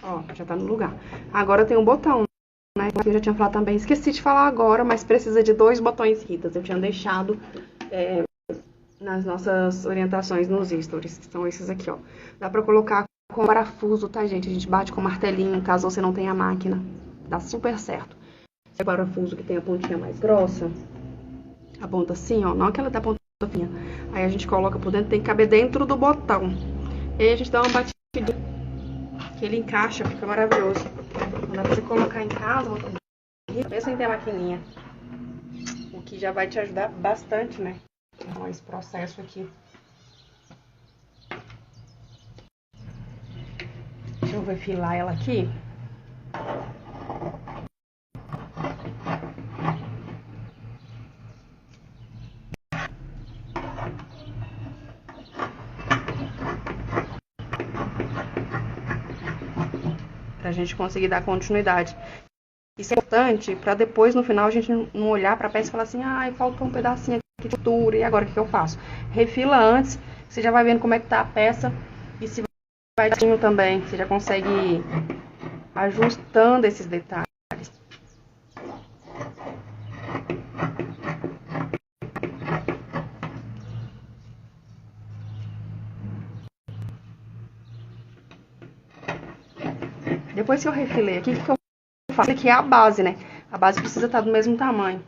Speaker 1: Ó, já tá no lugar. Agora tem um botão, né? Eu já tinha falado também, esqueci de falar agora, mas precisa de 2 botões Ritas. Eu tinha deixado nas nossas orientações nos stories, que são esses aqui, ó. Dá pra colocar com parafuso, tá, gente? A gente bate com martelinho, caso você não tenha máquina. Dá super certo. Esse parafuso que tem a pontinha mais grossa, a ponta assim, ó, não aquela da ponta fina. Aí a gente coloca por dentro, tem que caber dentro do botão. E aí a gente dá uma batidinha, que ele encaixa, fica maravilhoso. Não dá pra você colocar em casa, mesmo sem ter a maquininha. O que já vai te ajudar bastante, né? Com esse processo aqui. Deixa eu refilar ela aqui. Pra gente conseguir dar continuidade. Isso é importante pra depois, no final, a gente não olhar pra peça e falar assim, ai, faltou um pedacinho aqui de costura, e agora o que eu faço? Refila antes, você já vai vendo como é que tá a peça, e se vai também, você já consegue ir ajustando esses detalhes. Depois que eu refilei aqui, o que eu faço? Aqui é a base, né? A base precisa estar do mesmo tamanho.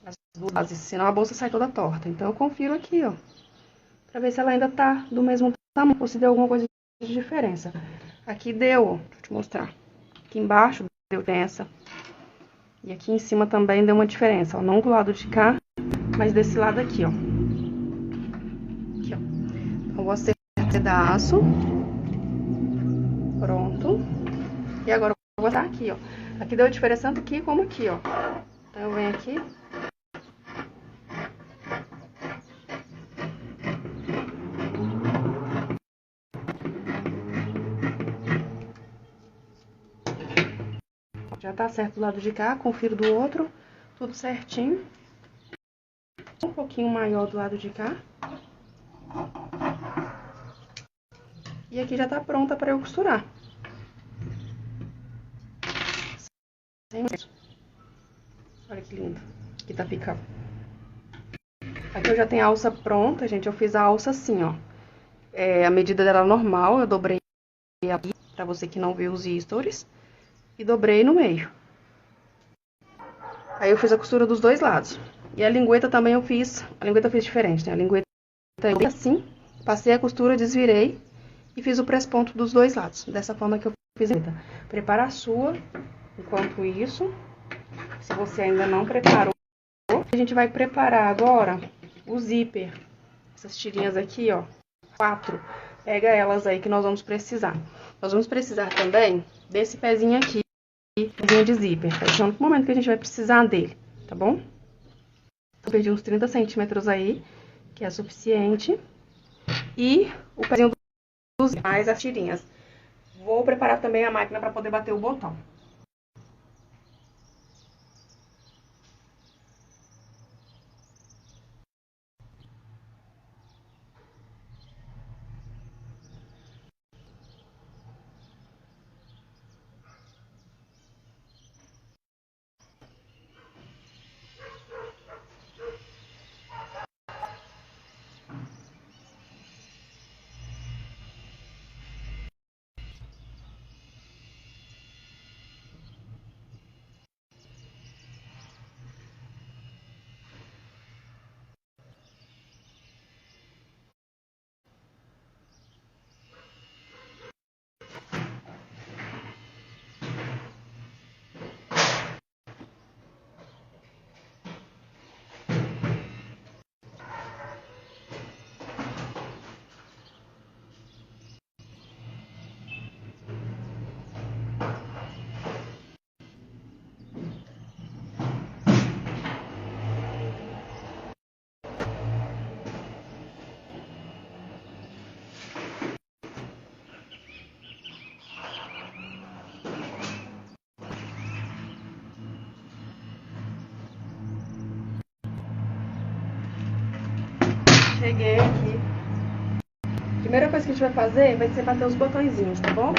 Speaker 1: As duas bases, senão a bolsa sai toda torta. Então eu confiro aqui, ó. Pra ver se ela ainda tá do mesmo tamanho ou se deu alguma coisa de diferença. Aqui deu, ó, deixa eu te mostrar. Aqui embaixo deu diferença. E aqui em cima também deu uma diferença, ó. Não do lado de cá, mas desse lado aqui, ó. Aqui, ó. Então, vou acertar um pedaço. Pronto. E agora eu vou botar aqui, ó. Aqui deu a diferença tanto aqui como aqui, ó. Então, eu venho aqui. Já tá certo do lado de cá, confiro do outro, tudo certinho. Um pouquinho maior do lado de cá. E aqui já tá pronta pra eu costurar. Olha que lindo. Aqui tá picando. Aqui eu já tenho a alça pronta, gente. Eu fiz a alça assim, ó. A medida dela normal, eu dobrei aqui, pra você que não viu os stories. E dobrei no meio. Aí eu fiz a costura dos dois lados. E a lingueta também eu fiz. A lingueta eu fiz diferente, né? A lingueta eu assim, passei a costura, desvirei e fiz o press-ponto dos dois lados. Dessa forma que eu fiz a lingueta. Prepara a sua. Enquanto isso, se você ainda não preparou, a gente vai preparar agora o zíper. Essas tirinhas aqui, ó. 4. Pega elas aí que nós vamos precisar. Nós vamos precisar também desse pezinho aqui. Pezinho de zíper. Esse é o único momento que a gente vai precisar dele, tá bom? Eu perdi uns 30 centímetros aí, que é suficiente. E o pezinho do zíper, mais as tirinhas. Vou preparar também a máquina para poder bater o botão. Cheguei aqui. Primeira coisa que a gente vai fazer vai ser bater os botõezinhos, tá bom?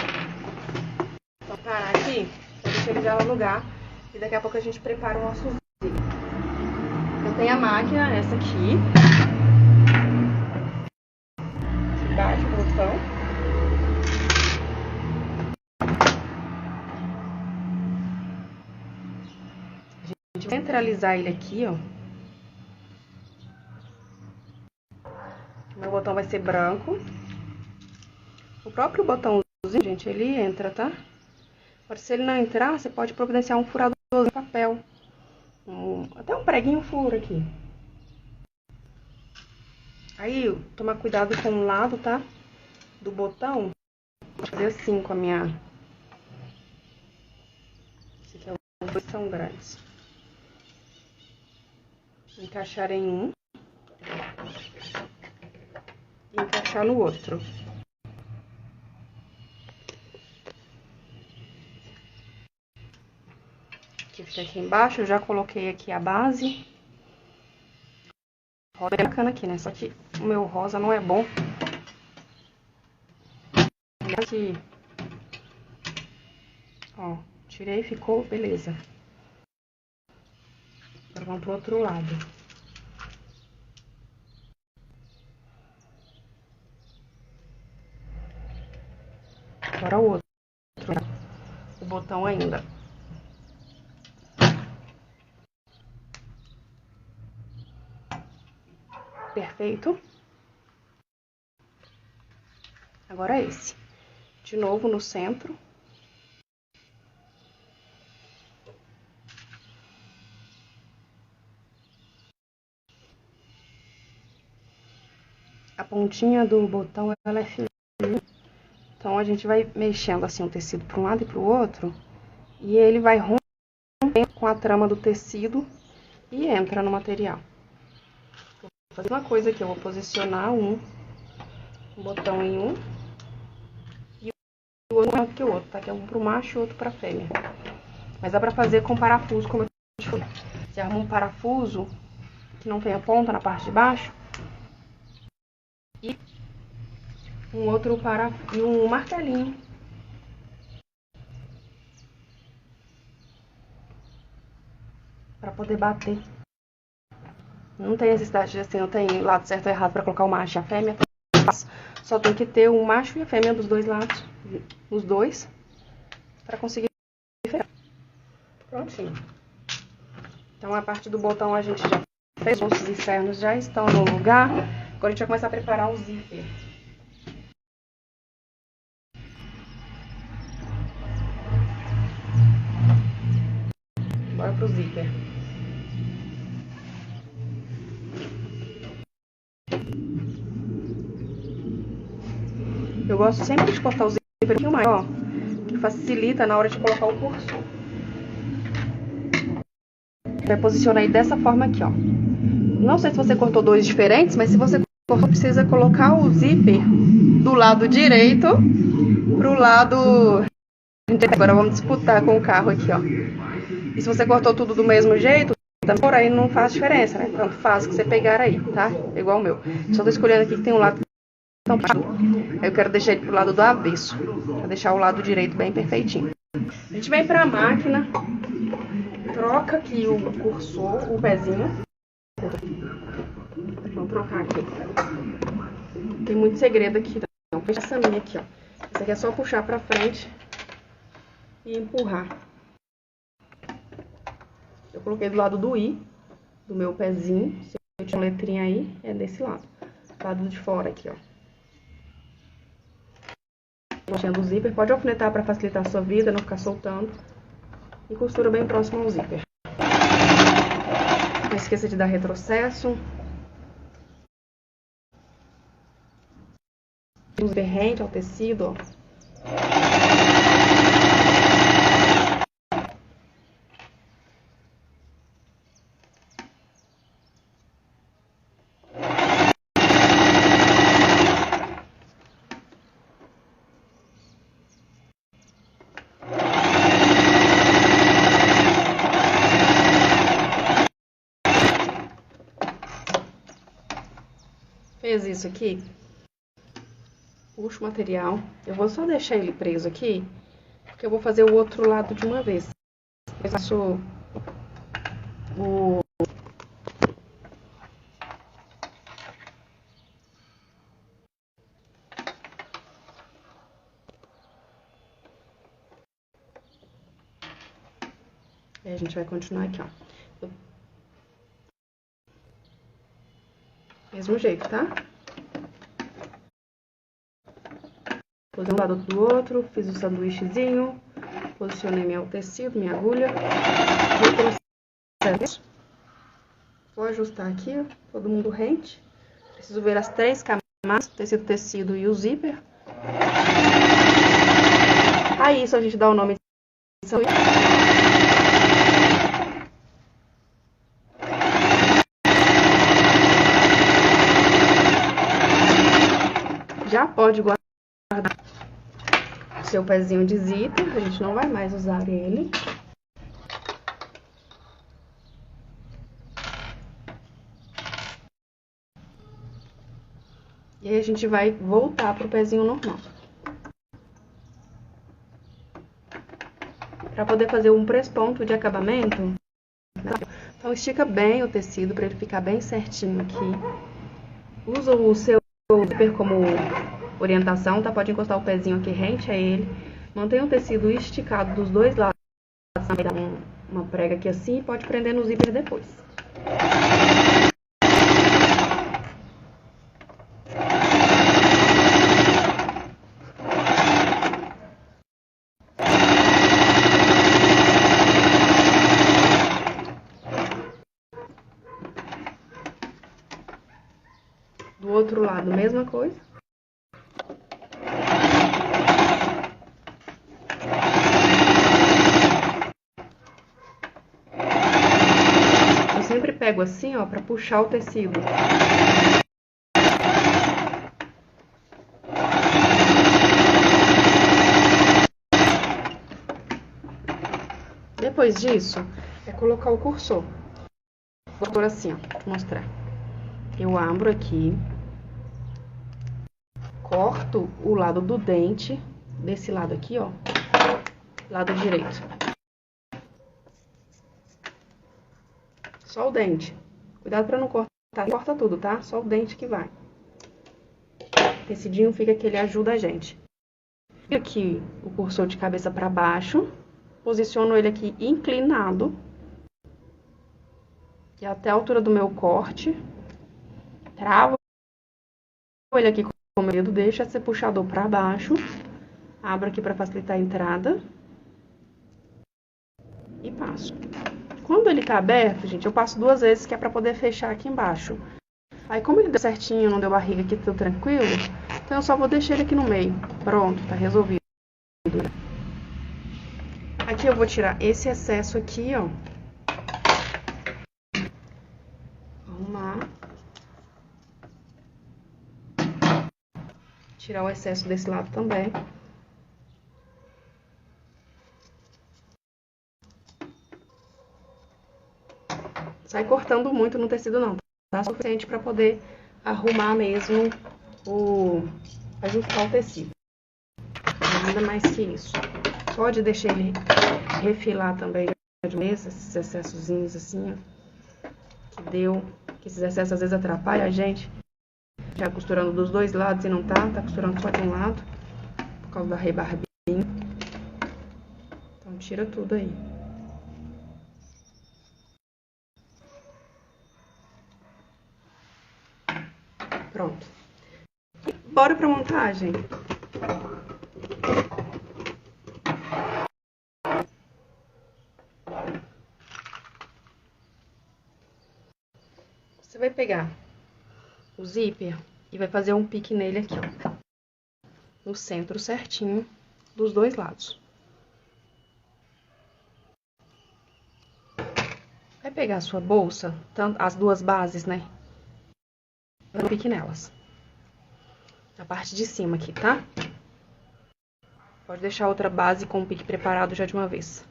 Speaker 1: Então, parar aqui, deixa ele já no lugar. E daqui a pouco a gente prepara o nosso zíper. Eu tenho a máquina, essa aqui. Bate o botão. A gente vai centralizar ele aqui, ó. Meu botão vai ser branco. O próprio botãozinho, gente, ele entra, tá? Agora, se ele não entrar, você pode providenciar um furador de papel. Até um preguinho furo aqui. Aí, tomar cuidado com o lado, tá? Do botão. Vou fazer assim com a minha... Esse aqui é os dois são grandes. Encaixar em um. E encaixar no outro. Que fica aqui embaixo, eu já coloquei aqui a base. Rosa é bacana aqui, né? Só que o meu rosa não é bom. Aqui. Ó, tirei, ficou, beleza. Agora vamos pro outro lado. Agora o outro. O botão ainda. Perfeito. Agora esse. De novo no centro. A pontinha do botão, ela é fininha. Então, a gente vai mexendo assim o tecido para um lado e para o outro. E ele vai rompendo com a trama do tecido e entra no material. Vou fazer uma coisa aqui, eu vou posicionar um botão em um. E o outro maior que o outro, tá? Que é um para o macho e outro para a fêmea. Mas dá para fazer com parafuso, como eu te falei. Você arruma um parafuso que não tenha ponta na parte de baixo. E um outro parafuso e um martelinho. Pra poder bater. Não tem necessidade de assim, não tem lado certo ou errado pra colocar o macho e a fêmea. Só tem que ter o macho e a fêmea dos dois lados. Os dois. Pra conseguir fechar. Prontinho. Então a parte do botão a gente já fez. Os bolsos externos já estão no lugar. Agora a gente vai começar a preparar o zíper. Bora pro zíper. Eu gosto sempre de cortar o zíper um pouquinho maior, que facilita na hora de colocar o cursor. Vai posicionar aí dessa forma aqui, ó. Não sei se você cortou dois diferentes, mas se você cortou, precisa colocar o zíper do lado direito pro lado... Agora vamos disputar com o carro aqui, ó. E se você cortou tudo do mesmo jeito, por aí não faz diferença, né? Tanto faz que você pegar aí, tá? Igual o meu. Só tô escolhendo aqui que tem um lado tampado. Aí eu quero deixar ele pro lado do avesso, pra deixar o lado direito bem perfeitinho. A gente vem pra máquina, troca aqui o cursor, o pezinho. Vamos trocar aqui. Tem muito segredo aqui, não. Fecha essa minha aqui, ó. Essa aqui é só puxar pra frente e empurrar. Eu coloquei do lado do I, do meu pezinho. Se eu tiver uma letrinha aí, é desse lado. Do lado de fora aqui, ó. Pontinha do zíper. Pode alfinetar para facilitar a sua vida, não ficar soltando. E costura bem próximo ao zíper. Não esqueça de dar retrocesso. O zíper rente ao tecido, ó. Fez isso aqui, puxa o material. Eu vou só deixar ele preso aqui, porque eu vou fazer o outro lado de uma vez. Eu faço o... E a gente vai continuar aqui, ó. Mesmo jeito, tá? Pus um lado do outro, fiz o sanduíchezinho, posicionei meu tecido, minha agulha. Vou ajustar aqui, ó, todo mundo rente. Preciso ver as 3 camadas, tecido e o zíper. A isso a gente dá o nome de sanduíche. Já pode guardar o seu pezinho de zíper, a gente não vai mais usar ele. E aí a gente vai voltar pro pezinho normal. Para poder fazer um press-ponto de acabamento, né? Então estica bem o tecido para ele ficar bem certinho aqui. Usa o seu zíper como orientação, tá? Pode encostar o pezinho aqui rente a ele. Mantenha o tecido esticado dos dois lados. Dá uma prega aqui assim e pode prender no zíper depois. Do outro lado, mesma coisa. Eu sempre pego assim, ó, pra puxar o tecido. Depois disso, é colocar o cursor. Vou pôr assim, ó, vou mostrar. Eu abro aqui, corto o lado do dente, desse lado aqui, ó, lado direito. Só o dente. Cuidado pra não cortar, corta tudo, tá? Só o dente que vai. O tecidinho fica que ele ajuda a gente. Aqui o cursor de cabeça pra baixo, posiciono ele aqui inclinado, que é até a altura do meu corte. Travo ele aqui com o meu dedo, deixa ser puxador pra baixo. Abro aqui pra facilitar a entrada. E passo. Quando ele tá aberto, gente, eu passo 2 vezes, que é pra poder fechar aqui embaixo. Aí, como ele deu certinho, não deu barriga aqui, tudo tranquilo, então eu só vou deixar ele aqui no meio. Pronto, tá resolvido. Aqui eu vou tirar esse excesso aqui, ó. Arrumar. Tirar o excesso desse lado também. Sai cortando muito no tecido não, tá? Suficiente pra poder arrumar mesmo ajustar o tecido. Nada mais que isso. Pode deixar ele refilar também de vez, esses excessozinhos assim, ó. Que esses excessos às vezes atrapalham a gente. Já costurando dos 2 lados e não tá costurando só de um lado, por causa da rebarbinha. Então tira tudo aí. Pronto. Bora pra montagem. Você vai pegar o zíper e vai fazer um pique nele aqui, ó. No centro certinho dos 2 lados. Vai pegar a sua bolsa, as 2 bases, né? Vai pique nelas. Na parte de cima aqui, tá? Pode deixar outra base com o pique preparado já de uma vez.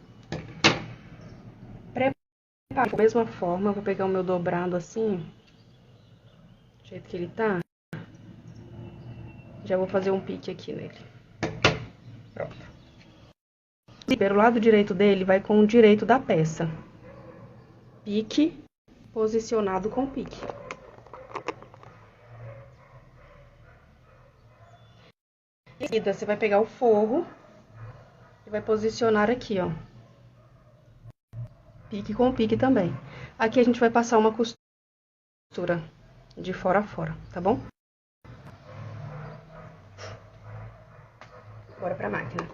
Speaker 1: Prepara da mesma forma, eu vou pegar o meu dobrado assim, do jeito que ele tá. Já vou fazer um pique aqui nele. Pronto. O lado direito dele vai com o direito da peça. Pique posicionado com pique. Em seguida, você vai pegar o forro e vai posicionar aqui, ó. Pique com pique também. Aqui a gente vai passar uma costura de fora a fora, tá bom? Bora pra máquina.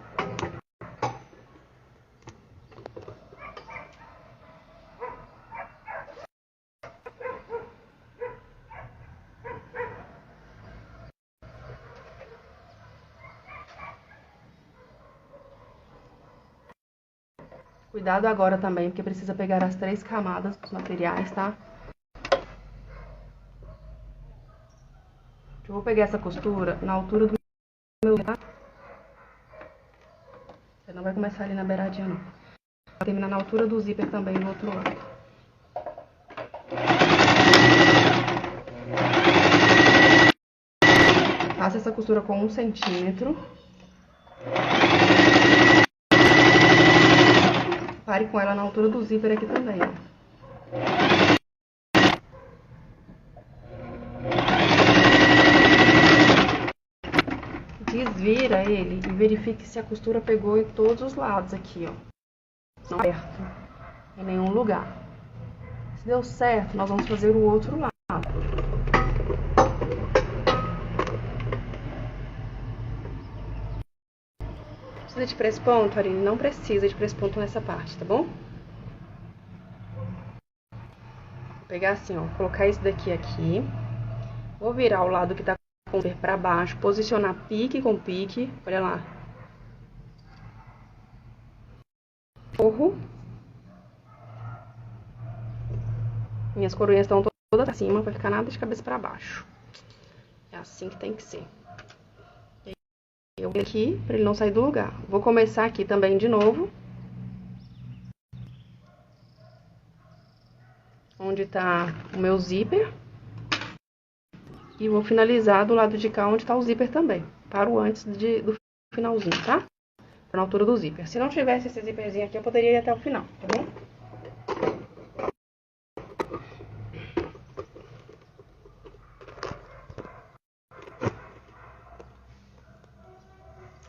Speaker 1: Cuidado agora também, porque precisa pegar as 3 camadas dos materiais, tá? Eu vou pegar essa costura na altura do meu, tá? Você não vai começar ali na beiradinha, não. Vai terminar na altura do zíper também, do outro lado. Faça essa costura com 1 centímetro. Pare com ela na altura do zíper aqui também, ó. Desvira ele e verifique se a costura pegou em todos os lados aqui, ó. Não aperto em nenhum lugar. Se deu certo, nós vamos fazer o outro lado. Precisa de press-ponto, Aline? Não precisa de press-ponto nessa parte, tá bom? Vou pegar assim, ó, colocar esse daqui aqui. Vou virar o lado que tá com o zíper pra baixo, posicionar pique com pique, olha lá. Forro. Minhas coroinhas estão todas pra cima, vai ficar nada de cabeça pra baixo. É assim que tem que ser. Eu vou aqui, pra ele não sair do lugar. Vou começar aqui também de novo. Onde tá o meu zíper. E vou finalizar do lado de cá, onde tá o zíper também. Paro antes do finalzinho, tá? Na altura do zíper. Se não tivesse esse zíperzinho aqui, eu poderia ir até o final, tá bom?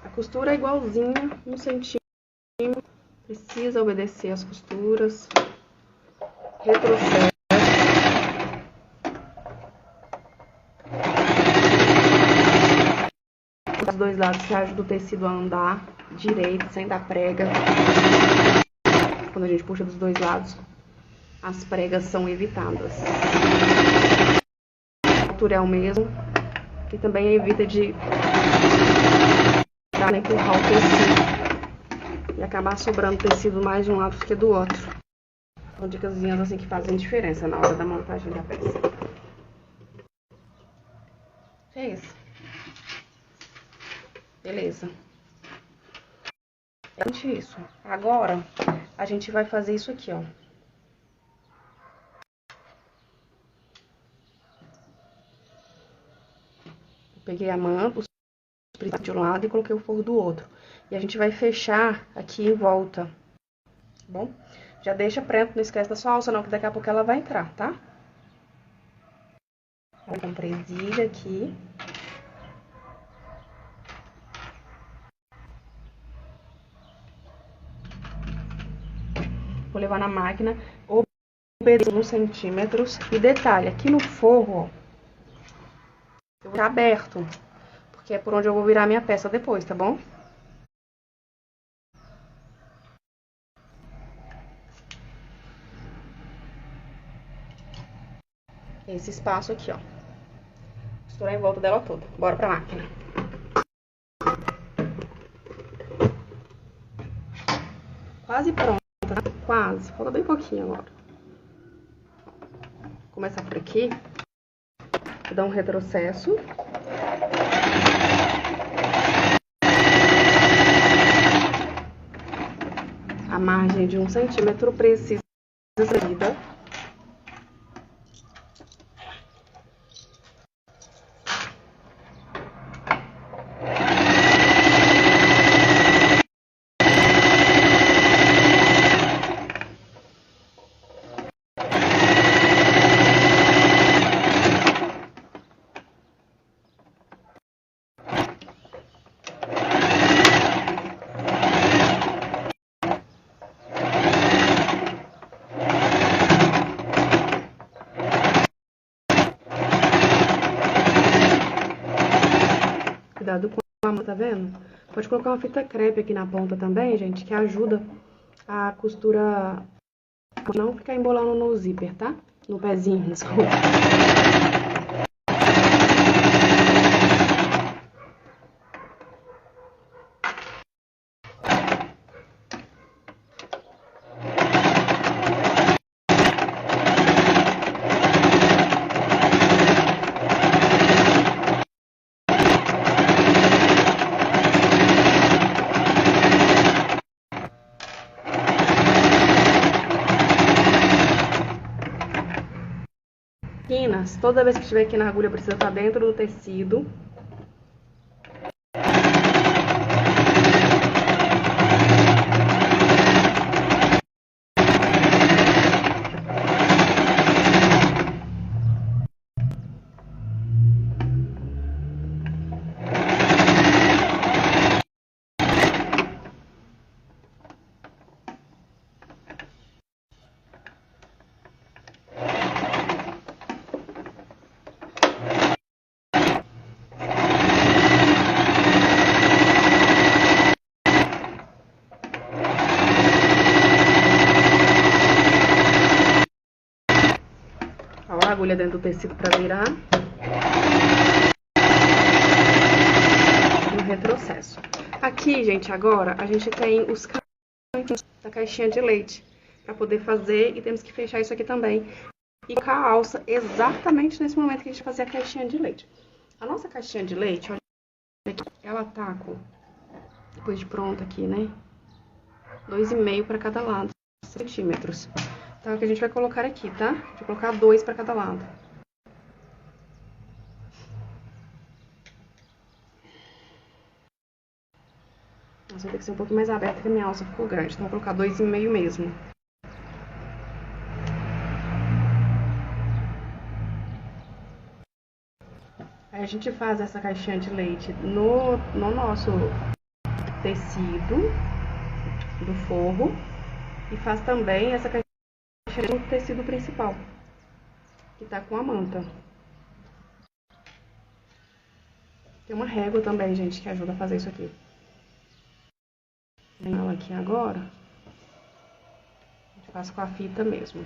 Speaker 1: A costura é igualzinha, 1 centímetro. Precisa obedecer as costuras. Retrocesso. Os dois lados que ajuda o tecido a andar direito, sem dar prega. Quando a gente puxa dos dois lados, as pregas são evitadas. A altura é o mesmo. E também evita de empurrar o tecido e acabar sobrando tecido mais de um lado do que do outro. São dicasinhas assim que fazem diferença na hora da montagem da peça. É isso. Beleza. Isso. Agora, a gente vai fazer isso aqui, ó. Peguei a manta, os de um lado e coloquei o forro do outro. E a gente vai fechar aqui em volta, tá bom? Já deixa pronto, não esquece da sua alça não, que daqui a pouco ela vai entrar, tá? Com presilha aqui. Vou levar na máquina, obedecer uns centímetros. E detalhe, aqui no forro, ó, eu vou deixar aberto, porque é por onde eu vou virar a minha peça depois, tá bom? Esse espaço aqui, ó. Costurar em volta dela toda. Bora pra máquina. Quase pronta, tá? Quase. Falta bem pouquinho agora. Vou começar por aqui. Vou dar um retrocesso. A margem de 1 centímetro precisa ser seguida. Cuidado com a mão, tá vendo? Pode colocar uma fita crepe aqui na ponta também, gente, que ajuda a costura não ficar embolando no zíper, tá? No pezinho, desculpa. Toda vez que estiver aqui na agulha, precisa estar dentro do tecido. Ó, a agulha dentro do tecido para virar. No retrocesso. Aqui, gente, agora a gente tem os cantinhos da caixinha de leite para poder fazer e temos que fechar isso aqui também. E com a alça exatamente nesse momento que a gente vai fazer a caixinha de leite. A nossa caixinha de leite, olha aqui, ela tá com, depois de pronta aqui, né? 2,5 para cada lado, centímetros. Então, é o que a gente vai colocar aqui, tá? A gente vai colocar 2 para cada lado. Nossa, vai ter que ser um pouquinho mais aberta, porque a minha alça ficou grande. Então, eu vou colocar 2,5 mesmo. Aí, a gente faz essa caixinha de leite no nosso tecido do forro. E faz também essa caixinha no tecido principal, que tá com a manta. Tem uma régua também, gente, que ajuda a fazer isso aqui. Vem ela aqui agora. A gente faz com a fita mesmo.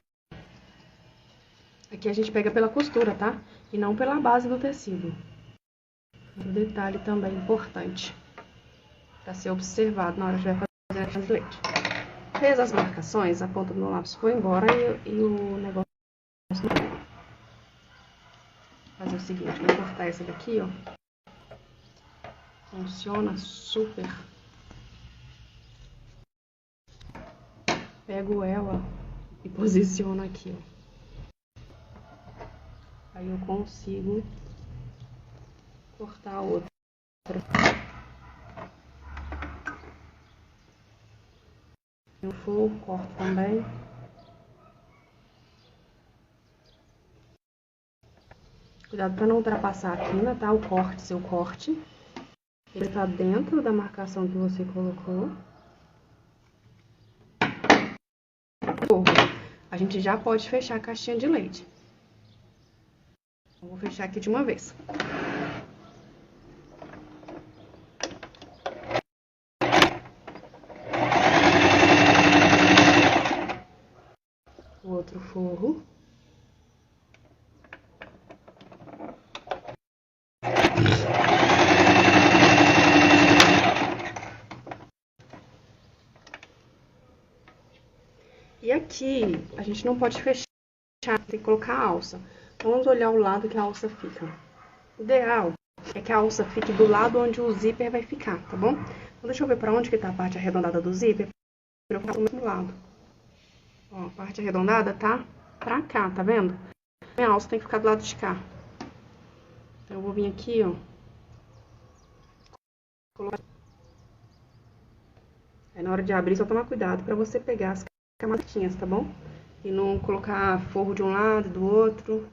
Speaker 1: Aqui a gente pega pela costura, tá? E não pela base do tecido. Um detalhe também importante para ser observado na hora que vai fazer a caixinha de leite. Fez as marcações, a ponta do meu lápis foi embora e o negócio não. Vou fazer o seguinte, vou cortar essa daqui, ó. Funciona super. Pego ela e posiciono aqui, ó. Aí eu consigo cortar a outra. Eu for, corto também. Cuidado para não ultrapassar a quina, tá? O corte, seu corte. Ele tá dentro da marcação que você colocou. A gente já pode fechar a caixinha de leite. Eu vou fechar aqui de uma vez. O outro forro. E aqui, a gente não pode fechar, tem que colocar a alça. Vamos olhar o lado que a alça fica. O ideal é que a alça fique do lado onde o zíper vai ficar, tá bom? Então, deixa eu ver pra onde que tá a parte arredondada do zíper, pra eu fazer do mesmo lado. Ó, a parte arredondada tá pra cá, tá vendo? Minha alça tem que ficar do lado de cá. Então, eu vou vir aqui, ó. Colocar. Aí, na hora de abrir, só tomar cuidado pra você pegar as camadas, tá bom? E não colocar forro de um lado, do outro.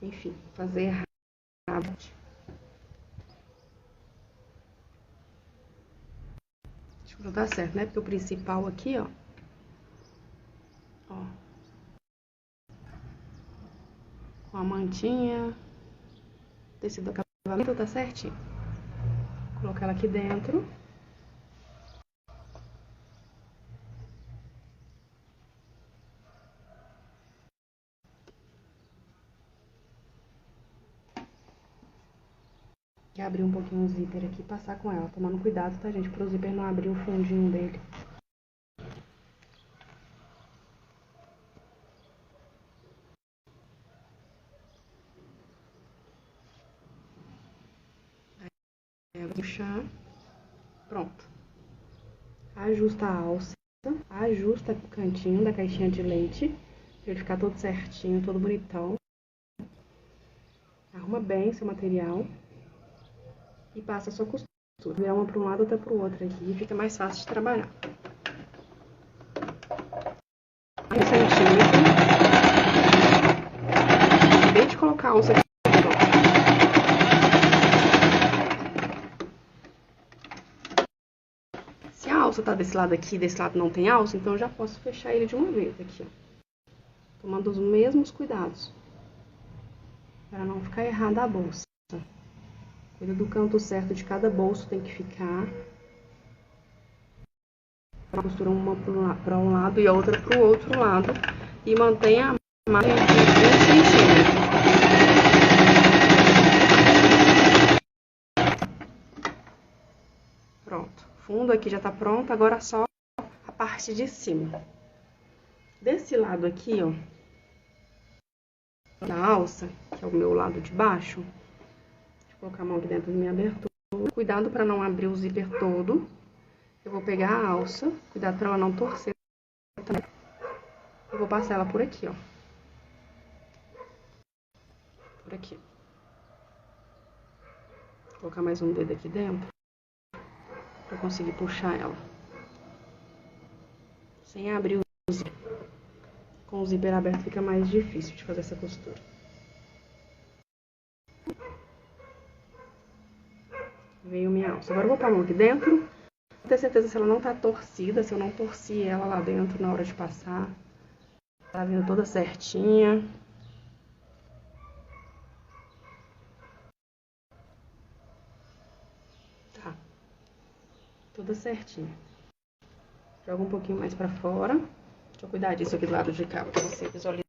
Speaker 1: Enfim, fazer errado. Acho que não tá certo, né? Porque o principal aqui, ó. Ó. Com a mantinha. Tecido do acabamento tá certinho. Vou colocar ela aqui dentro. E abrir um pouquinho o zíper aqui e passar com ela. Tomando cuidado, tá, gente? Pro zíper não abrir o fundinho dele. Aí, vou puxar. Pronto. Ajusta a alça. Ajusta o cantinho da caixinha de leite. Pra ele ficar todo certinho, todo bonitão. Arruma bem seu material. E passa a sua costura. Virar uma para um lado, outra para o outro aqui. Fica mais fácil de trabalhar. 1 centímetro. Acabei de colocar a alça aqui. Se a alça tá desse lado aqui e desse lado não tem alça, então eu já posso fechar ele de uma vez aqui, ó. Tomando os mesmos cuidados. Para não ficar errada a bolsa. Cuida do canto certo de cada bolso, tem que ficar. Costura uma para um lado e a outra para o outro lado. E mantenha a margem de 1 centímetro. fundo aqui já tá pronto, agora só a parte de cima. Desse lado aqui, ó, da alça, que é o meu lado de baixo, deixa eu colocar a mão aqui dentro da minha abertura. Cuidado para não abrir o zíper todo. Eu vou pegar a alça, cuidado para ela não torcer também. Eu vou passar ela por aqui, ó. Por aqui. Vou colocar mais um dedo aqui dentro para conseguir puxar ela. Sem abrir o zíper. Com o zíper aberto fica mais difícil de fazer essa costura. Veio minha alça. Agora eu vou pôr a mão aqui dentro. Vou ter certeza se ela não tá torcida, se eu não torci ela lá dentro na hora de passar. Tá vindo toda certinha. Tá. Toda certinha. Joga um pouquinho mais pra fora. Deixa eu cuidar disso aqui do lado de cá, pra você visualizar.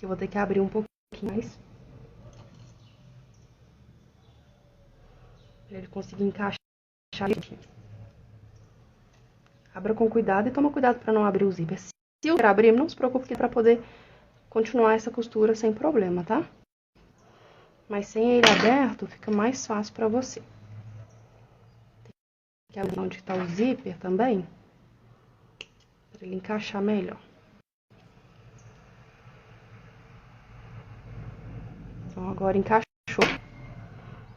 Speaker 1: Eu vou ter que abrir um pouquinho mais. Pra ele conseguir encaixar aqui. Abra com cuidado e toma cuidado pra não abrir o zíper. Se eu abrir, não se preocupe que é pra poder continuar essa costura sem problema, tá? Mas sem ele aberto, fica mais fácil pra você. Tem que abrir onde tá o zíper também, pra ele encaixar melhor. Então, agora encaixou.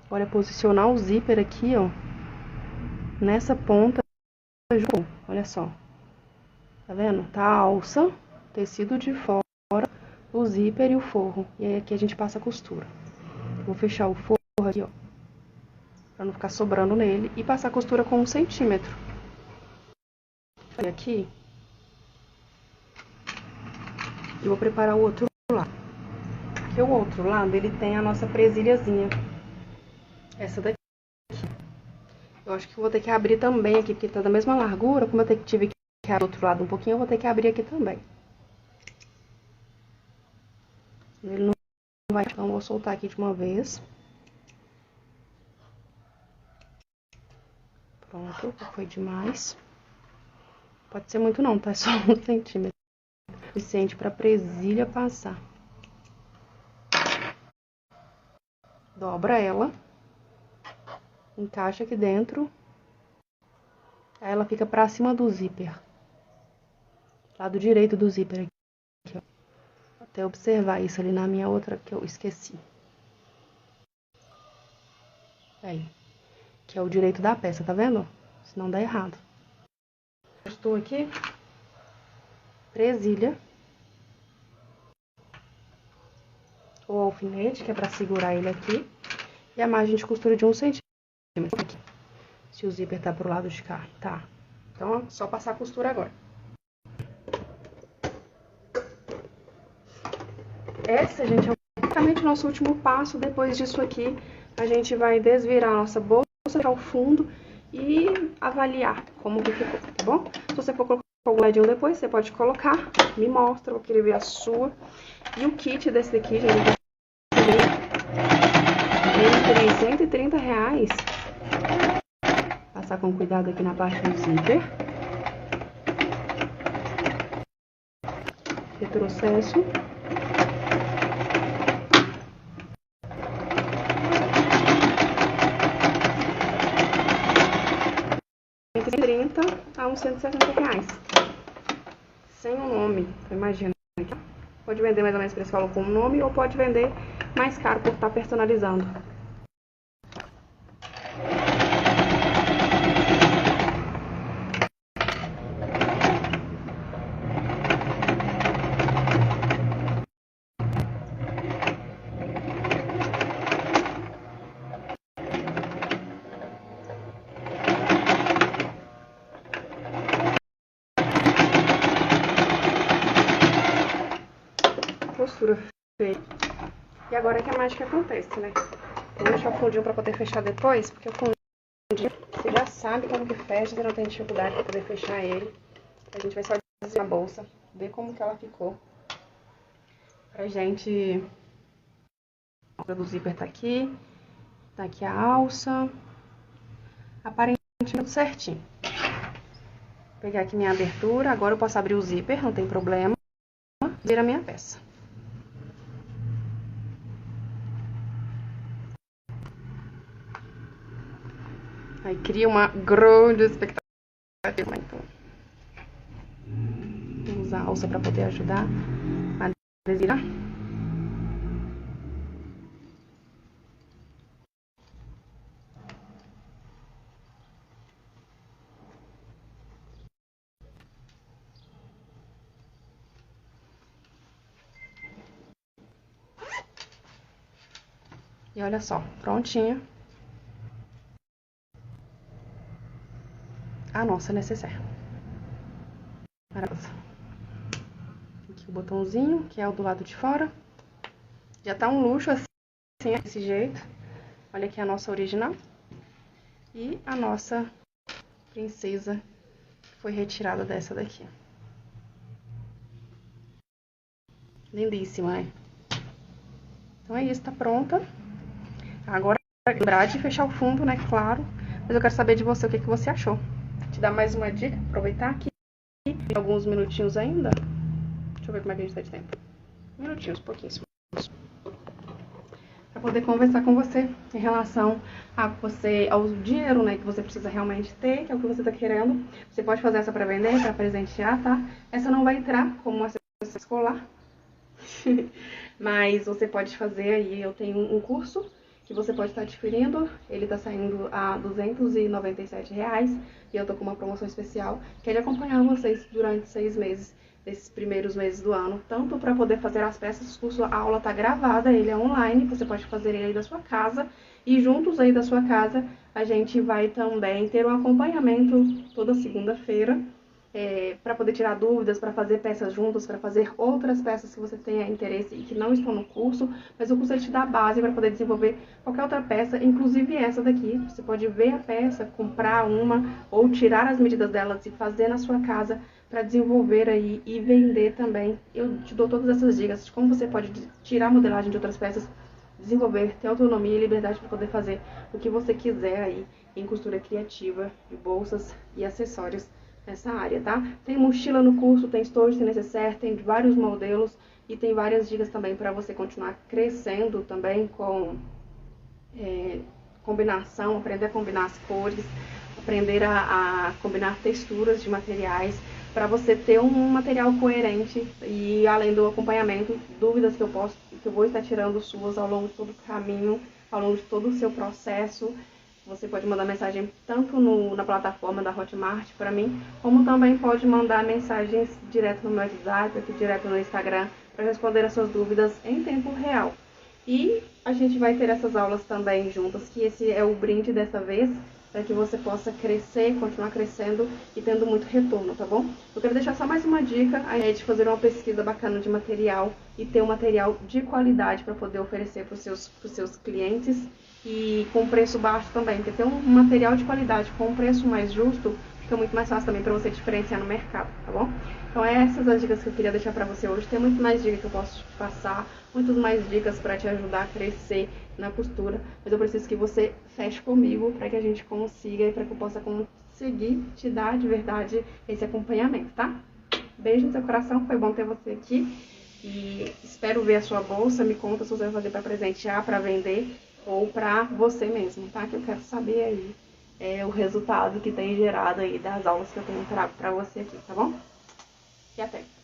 Speaker 1: Agora é posicionar o zíper aqui, ó, nessa ponta. Olha só. Tá vendo? Tá a alça, tecido de fora, o zíper e o forro. E aí aqui a gente passa a costura. Vou fechar o forro aqui, ó, pra não ficar sobrando nele. E passar a costura com 1 centímetro. Aqui. E vou preparar o outro lado. Porque o outro lado, ele tem a nossa presilhazinha. Essa daqui. Eu acho que eu vou ter que abrir também aqui, porque tá da mesma largura. Como eu tive que abrir do outro lado um pouquinho, eu vou ter que abrir aqui também. Ele não vai, então eu vou soltar aqui de uma vez. Pronto, foi demais. Pode ser muito não, tá? É só 1 centímetro. Suficiente pra presilha passar. Dobra ela. Encaixa aqui dentro. Aí ela fica pra cima do zíper. Lado direito do zíper aqui, ó. Até observar isso ali na minha outra que eu esqueci. Aí. Que é o direito da peça, tá vendo? Senão dá errado. Estou aqui. Presilha. O alfinete, que é pra segurar ele aqui. E a margem de costura de 1 centímetro. Aqui. Se o zíper tá pro lado de cá, tá? Então, é só passar a costura agora. Essa, gente, é basicamente o nosso último passo. Depois disso aqui, a gente vai desvirar a nossa bolsa ao fundo e avaliar como que ficou, tá bom? Se você for colocar algum ladinho depois, você pode colocar. Me mostra, eu queria ver a sua. E o kit desse daqui, gente, entre 130 reais. Passar com cuidado aqui na parte do zíper. Retrocesso. Entre 30 a uns 170 reais. Sem o nome, imagina. Pode vender mais ou menos preço falou com o nome ou pode vender mais caro por estar personalizando. Costura feita. E agora é que a mágica acontece, né? Vou deixar o fundinho pra poder fechar depois, porque o fundinho você já sabe como que fecha, você não tem dificuldade pra poder fechar ele. A gente vai só desviar a bolsa, ver como que ela ficou. Pra gente... O zíper tá aqui a alça. Aparentemente tudo certinho. Vou pegar aqui minha abertura, agora eu posso abrir o zíper, não tem problema. Vira a minha peça. Aí cria uma grande expectativa. Então, vou usar a alça para poder ajudar a desvirar. E olha só, prontinha a nossa necessaire. Maravilhosa. Aqui o botãozinho, que é o do lado de fora. Já tá um luxo assim, desse jeito. Olha aqui a nossa original. E a nossa princesa foi retirada dessa daqui. Lindíssima, né? Então é isso, tá pronta. Agora, lembrar de fechar o fundo, né? Claro. Mas eu quero saber de você o que você achou. Te dar mais uma dica, aproveitar aqui. Tem alguns minutinhos ainda. Deixa eu ver como é que a gente tá de tempo. Minutinhos, pouquinhos. Pra poder conversar com você em relação ao dinheiro, né? Que você precisa realmente ter, que é o que você tá querendo. Você pode fazer essa pra vender, pra presentear, tá? Essa não vai entrar como uma acessório escolar. Mas você pode fazer aí, eu tenho um curso que você pode estar adquirindo, ele tá saindo a R$297 e eu tô com uma promoção especial, que é de acompanhar vocês durante 6 meses, nesses primeiros meses do ano, tanto para poder fazer as peças, o curso, a aula tá gravada, ele é online, você pode fazer ele aí da sua casa, e juntos aí da sua casa, a gente vai também ter um acompanhamento toda segunda-feira, para poder tirar dúvidas, para fazer peças juntas, para fazer outras peças que você tenha interesse e que não estão no curso, mas o curso ele te dá a base para poder desenvolver qualquer outra peça, inclusive essa daqui. Você pode ver a peça, comprar uma ou tirar as medidas delas e fazer na sua casa para desenvolver aí e vender também. Eu te dou todas essas dicas de como você pode tirar a modelagem de outras peças, desenvolver, ter autonomia e liberdade para poder fazer o que você quiser aí em costura criativa, de bolsas e acessórios nessa área, tá? Tem mochila no curso, tem estojo, tem necessaire, tem vários modelos e tem várias dicas também para você continuar crescendo também com combinação, aprender a combinar as cores, aprender a combinar texturas de materiais, para você ter um material coerente e além do acompanhamento, dúvidas que eu vou estar tirando suas ao longo de todo o caminho, ao longo de todo o seu processo. Você pode mandar mensagem tanto na plataforma da Hotmart para mim, como também pode mandar mensagens direto no meu WhatsApp, aqui direto no Instagram, para responder as suas dúvidas em tempo real. E a gente vai ter essas aulas também juntas, que esse é o brinde dessa vez, para que você possa crescer, continuar crescendo e tendo muito retorno, tá bom? Eu quero deixar só mais uma dica, a ideia de fazer uma pesquisa bacana de material e ter um material de qualidade para poder oferecer para os seus clientes e com preço baixo também, porque ter um material de qualidade com um preço mais justo fica muito mais fácil também para você diferenciar no mercado, tá bom? Então essas as dicas que eu queria deixar para você hoje. Tem muito mais dicas que eu posso te passar, muitas mais dicas para te ajudar a crescer na costura, mas eu preciso que você feche comigo para que a gente consiga e para que eu possa conseguir te dar de verdade esse acompanhamento, tá? Beijo no seu coração, foi bom ter você aqui e espero ver a sua bolsa. Me conta se você vai fazer para presentear, para vender ou para você mesmo, tá? Que eu quero saber aí o resultado que tem gerado aí das aulas que eu tenho trago para você aqui, tá bom? E até!